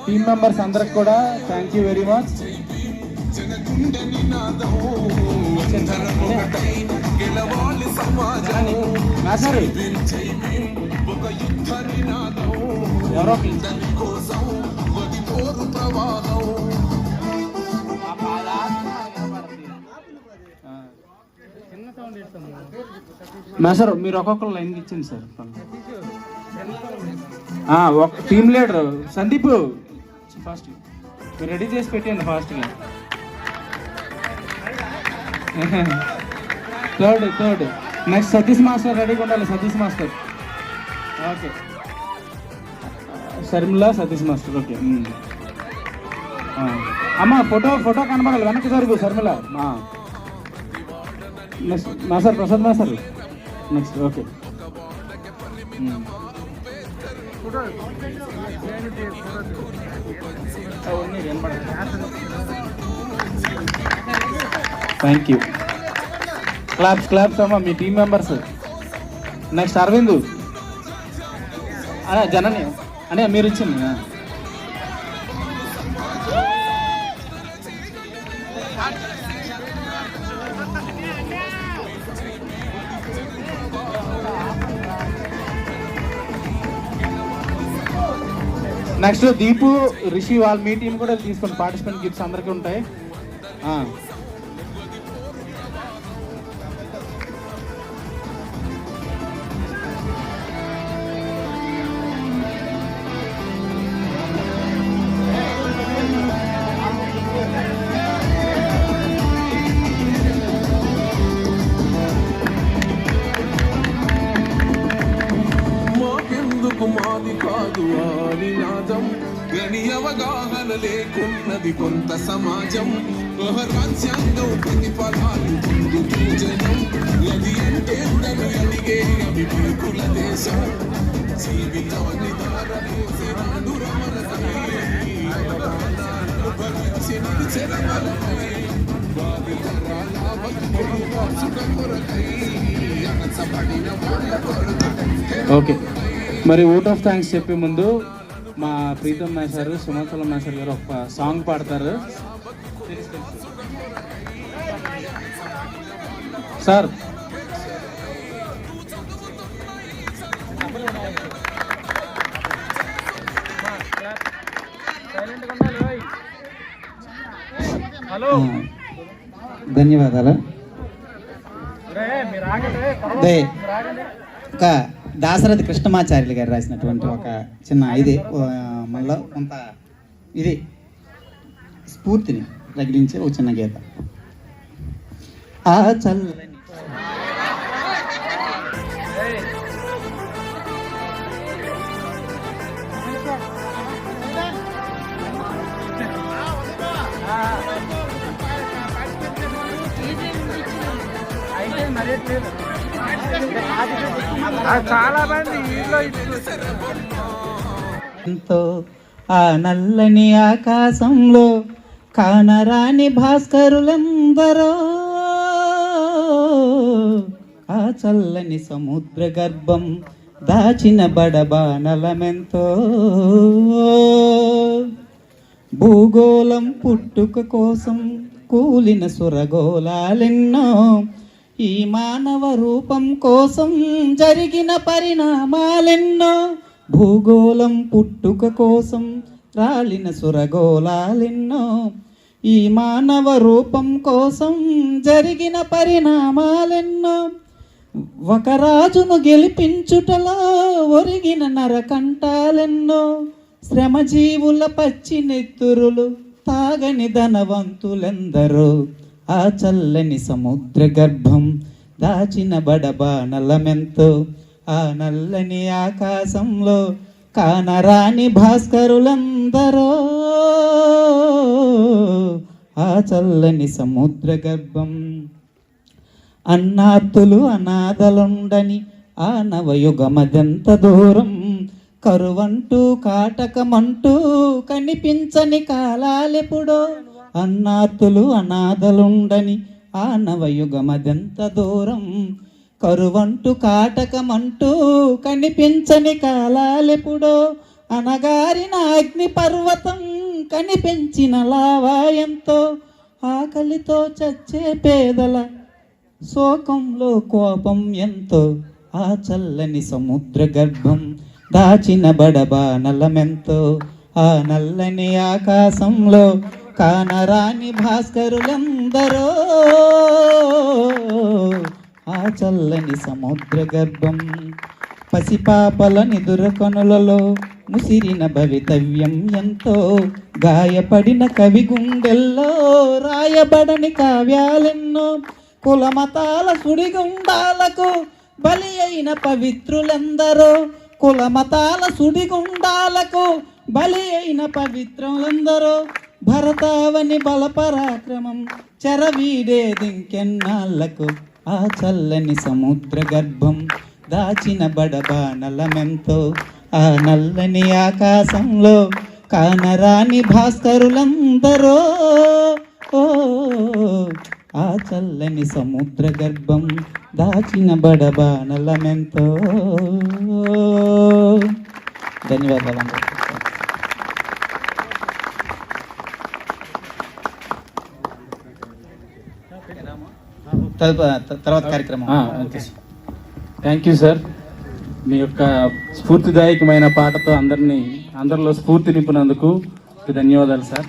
టీమ్ మెంబర్స్ అందరికి కూడా థ్యాంక్ యూ వెరీ మచ్. ఎవరో సార్ మీరు ఒక్కొక్కరు లైన్ ఇచ్చింది సార్. ఒక టీమ్ లీడర్ సందీప్ ఫాస్ట్ మీరు రెడీ చేసి పెట్టండి ఫాస్ట్గా. థర్డ్ నెక్స్ట్ సతీష్ మాస్టర్ రెడీగా ఉండాలి. Satish master okay, Sharmila, Satish master okay. అమ్మ ఫోటో కనబడాలి, వెనక్కి జరుగు Sharmila. Next master Prasad master next okay. Thank you. Claps అమ్మా మీ టీమ్ మెంబర్స్. నెక్స్ట్ అరవింద్, అదే జనని అనే మీరు ఇచ్చింది. నెక్స్ట్ దీపు, రిషి వాళ్ళ మీ టీం కూడా తీసుకోండి. పార్టిసిపెంట్ గిఫ్ట్స్ అందరికీ ఉంటాయి. మాది కాదు ఆ నినాదం గని అవగాహన లేకున్నది కొంత సమాజం రాజ్యాంగం ప్రతిఫలాలు పొందుతూ జనం అది అంటే అడిగే అవి కుల దేశం జీవితాన్ని దారపోసే భరించిన చెరవలకై భావితరాల బతుకులు మార్చుట కొరకై అణచబడిన వాళ్ళ కొరకై. ఓకే, మరి ఓట్ ఆఫ్ థ్యాంక్స్ చెప్పే ముందు మా ప్రీతం మేషారు, సుమంతల మేషారు గారు ఒక సాంగ్ పాడతారు సార్. ధన్యవాదాలు. ఒక దాశరథి కృష్ణమాచార్యులు గారు రాసినటువంటి ఒక చిన్న ఇది మనలో కొంత ఇది స్ఫూర్తిని రగిలించే ఒక చిన్న గీత. ఆ చల్లని చాలా మంది ఎంతో ఆ నల్లని ఆకాశంలో కానరాని భాస్కరులందరో ఆ చల్లని సముద్ర గర్భం దాచిన బడబానలమెంతో భూగోళం పుట్టుక కోసం కూలిన సురగోళాలెన్నో ఈ మానవ రూపం కోసం జరిగిన పరిణామాలెన్నో భూగోళం పుట్టుక కోసం రాలిన సురగోళాలెన్నో ఈ మానవ రూపం కోసం జరిగిన పరిణామాలెన్నో ఒక రాజును గెలిపించుటలో ఒరిగిన నరకంటాలెన్నో శ్రమజీవుల పచ్చి నెత్తురులు తాగని ధనవంతులెందరో ఆ చల్లని సముద్ర గర్భం దాచిన బడబానలమెంతో ఆ నల్లని ఆకాశంలో కానరాని భాస్కరులందరో ఆ చల్లని సముద్ర గర్భం అన్నార్తులు అనాథలుండని ఆ నవయుగమదెంత దూరం కరువంటూ కాటకమంటూ కనిపించని కాలాలెప్పుడో అన్నార్తులు అనాథలుండని ఆ నవయుగమదెంత దూరం కరువంటూ కాటకమంటూ కనిపించని కాలాలెప్పుడో అనగారిన అగ్ని పర్వతం కనిపించిన లావాయంతో ఆకలితో చచ్చే పేదల శోకంలో కోపం ఎంతో ఆ చల్లని సముద్ర గర్భం దాచిన బడబానలమెంతో ఆ నల్లని ఆకాశంలో కానరాని భాస్కరులందరో ఆ చల్లని సముద్ర గర్భం పసిపాపల నిదుర కనులలో ముసిరిన భవితవ్యం ఎంతో గాయపడిన కవి గుండెల్లో రాయబడని కావ్యాలెన్నో కులమతాల సుడిగుండాలకు బలి అయిన పవిత్రులందరూ కులమతాల సుడిగుండాలకు బలి అయిన పవిత్రులందరూ భరతావని బలపరాక్రమం చెరవీడేదింకెన్నాళ్లకు ఆ చల్లని సముద్ర గర్భం దాచిన బడబానలమెంతో ఆ నల్లని ఆకాశంలో కానరాని భాస్కరులందరో ఆ చల్లని సముద్ర గర్భం దాచిన బడబానలమెంతో ధన్యవాదాలు. తర్వాత కార్యక్రమం. Thank you sir. మీ యొక్క స్ఫూర్తిదాయకమైన పాటతో అందరిలో స్ఫూర్తి నింపినందుకు ధన్యవాదాలు సార్.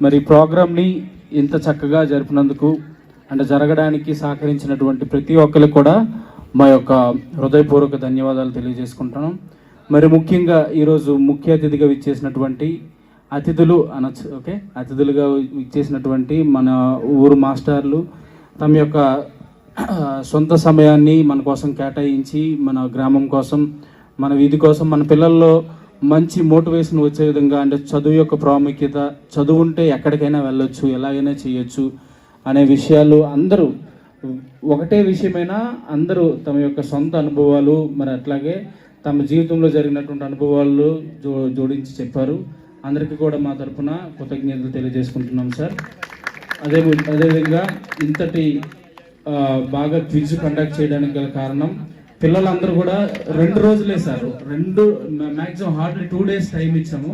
మరి ప్రోగ్రామ్ని ఇంత చక్కగా జరిపినందుకు అంటే జరగడానికి సహకరించినటువంటి ప్రతి ఒక్కరికి కూడా మా యొక్క హృదయపూర్వక ధన్యవాదాలు తెలియజేసుకుంటున్నాం. మరి ముఖ్యంగా ఈరోజు ముఖ్య అతిథిగా విచ్చేసినటువంటి అతిథులుగా ఇచ్చేసినటువంటి మన ఊరు మాస్టర్లు తమ యొక్క సొంత సమయాన్ని మన కోసం కేటాయించి మన గ్రామం కోసం మన వీధి కోసం మన పిల్లల్లో మంచి మోటివేషన్ వచ్చే విధంగా అంటే చదువు యొక్క ప్రాముఖ్యత, చదువు ఉంటే ఎక్కడికైనా వెళ్ళొచ్చు, ఎలాగైనా చేయొచ్చు అనే విషయాలు అందరూ ఒకటే విషయమైనా అందరూ తమ యొక్క సొంత అనుభవాలు మరి అట్లాగే తమ జీవితంలో జరిగినటువంటి అనుభవాలు జోడించి చెప్పారు. అందరికీ కూడా మా తరఫున కృతజ్ఞతలు తెలియజేసుకుంటున్నాం సార్. అదేవిధంగా ఇంతటి బాగా క్విజ్ కండక్ట్ చేయడానికి గల కారణం పిల్లలందరూ కూడా 2 రోజులే sir, maximum hardly 2 days time ఇచ్చాము.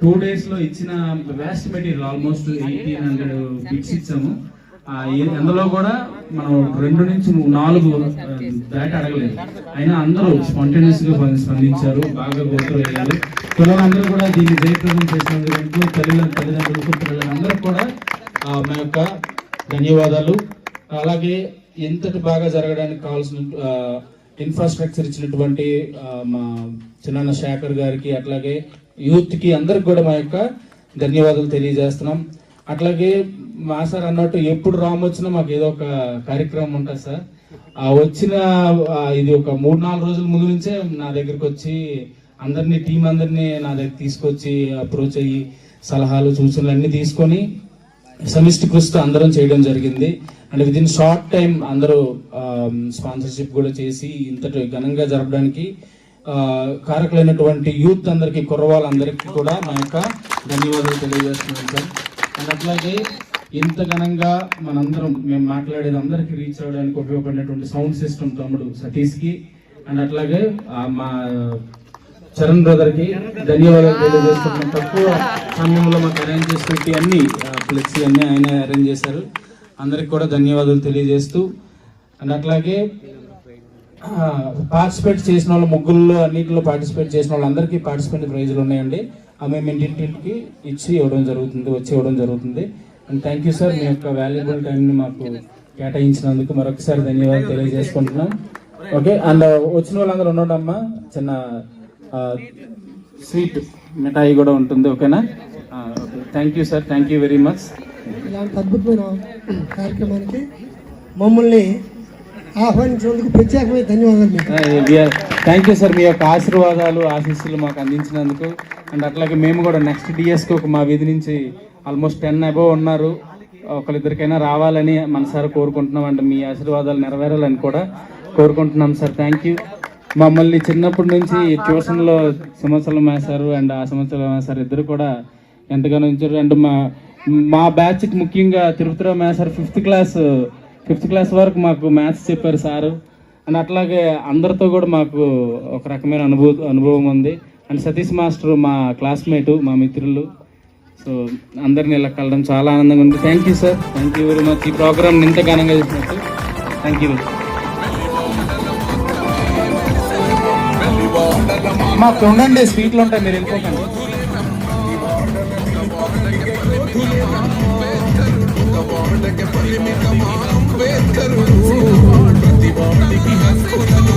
2 days లో ఇచ్చిన వేస్ట్ మెటీరియల్ ఆల్మోస్ట్ 1800 బిట్స్ ఇచ్చాము. అందులో కూడా మనం 2 నుంచి 4 దాకా అడగలేదు. అయినా అందరూ స్పాంటేనియస్ గా స్పందించారు, బాగా గుర్తుయ్యారు. పిల్లలందరూ కూడా దీన్ని జయప్రదం చేసినందుకు తల్లిదండ్రులకు పిల్లలందరూ కూడా మా యొక్క ధన్యవాదాలు. అలాగే ఎంతటి బాగా జరగడానికి కావాల్సిన ఇన్ఫ్రాస్ట్రక్చర్ ఇచ్చినటువంటి మా చిన్న శేఖర్ గారికి అట్లాగే యూత్కి అందరికి కూడా మా యొక్క ధన్యవాదాలు తెలియజేస్తున్నాం. అట్లాగే మా సార్ అన్నట్టు ఎప్పుడు రామొచ్చినా మాకు ఏదో ఒక కార్యక్రమం ఉంటుంది సార్. ఇది ఒక 3-4 రోజుల ముందు నుంచే నా దగ్గరికి వచ్చి టీం అందరినీ నా దగ్గర తీసుకొచ్చి అప్రోచ్ అయ్యి సలహాలు సూచనలు అన్నీ తీసుకొని సమిష్టి కృషితో అందరం చేయడం జరిగింది. అండ్ విదిన్ షార్ట్ టైం అందరూ స్పాన్సర్షిప్ కూడా చేసి ఇంతటి ఘనంగా జరపడానికి కారకులైనటువంటి యూత్ అందరికీ, కుర్రవాళ్ళందరికీ కూడా మా యొక్క ధన్యవాదాలు తెలియజేస్తున్నాను సార్. అండ్ అట్లాగే ఇంత ఘనంగా మనందరం మేము మాట్లాడేది అందరికీ రీచ్ అవ్వడానికి ఉపయోగపడినటువంటి సౌండ్ సిస్టమ్ తమ్ముడు సతీష్కి, అండ్ అట్లాగే మా చరణ్ బ్రదర్కి ధన్యవాదాలు తెలియజేస్తున్నాం. తక్కువ సమయంలో మాకు అరేంజ్ చేసి పెట్టి అన్ని ఫ్లెక్సీ అన్నీ ఆయన అరేంజ్ చేశారు. అందరికి కూడా ధన్యవాదాలు తెలియజేస్తూ, అండ్ అట్లాగే పార్టిసిపేట్ చేసిన వాళ్ళు ముగ్గుల్లో అన్నింటిలో పార్టిసిపేట్ చేసిన వాళ్ళందరికీ పార్టిసిపేట్ ప్రైజులు ఉన్నాయండి. మేము ఇంటింటికి వచ్చి ఇవ్వడం జరుగుతుంది. అండ్ థ్యాంక్ యూ సార్, మీ యొక్క వాల్యుబుల్ టైంని మాకు కేటాయించినందుకు మరొకసారి ధన్యవాదాలు తెలియజేసుకుంటున్నాం. ఓకే, అండ్ వచ్చిన వాళ్ళందరూ ఉండమ్మా, చిన్న స్వీట్ మిఠాయి కూడా ఉంటుంది. ఓకేనా? Okay, thank you sir, thank you very much. ఇలాంటి అద్భుతమైన కార్యక్రమానికి మమ్మల్ని ఆహ్వానించినందుకు ప్రత్యేకమైన ధన్యవాదాలు మీకు. థ్యాంక్ యూ సార్, మీ యొక్క ఆశీర్వాదాలు ఆశీస్సులు మాకు అందించినందుకు. అండ్ అట్లాగే మేము కూడా నెక్స్ట్ డిఎస్కి ఒక మా వీధి నుంచి ఆల్మోస్ట్ 10 అబోవ్ ఉన్నారు, ఒకరిద్దరికైనా రావాలని మనసారి కోరుకుంటున్నాం. అండ్ మీ ఆశీర్వాదాలు నెరవేరాలని కూడా కోరుకుంటున్నాం సార్. Thank you. మమ్మల్ని చిన్నప్పటి నుంచి ట్యూషన్లో సంవత్సరం వేశారు అండ్ ఆ సంవత్సరం వేశారు, ఇద్దరు కూడా ఎంతగానో ఉంచారు. అండ్ మా బ్యాచ్కి ముఖ్యంగా తిరుపతిరావు మేసారు ఫిఫ్త్ క్లాస్ వరకు మాకు మ్యాథ్స్ చెప్పారు సారు. అండ్ అట్లాగే అందరితో కూడా మాకు ఒక రకమైన అనుభవం ఉంది. అండ్ సతీష్ మాస్టర్ మా క్లాస్మేటు, మా మిత్రులు. సో అందరిని ఇలా కలడం చాలా ఆనందంగా ఉంది. Thank you sir, thank you very much. ఈ ప్రోగ్రామ్ ఇంత ఘనంగా చేసినట్టు థ్యాంక్ యూ. మాకు ఉండండి, స్వీట్లు ఉంటాయి, మీరు వెళ్ళిపోకండి. ప్రతి వాడికి హక్కులను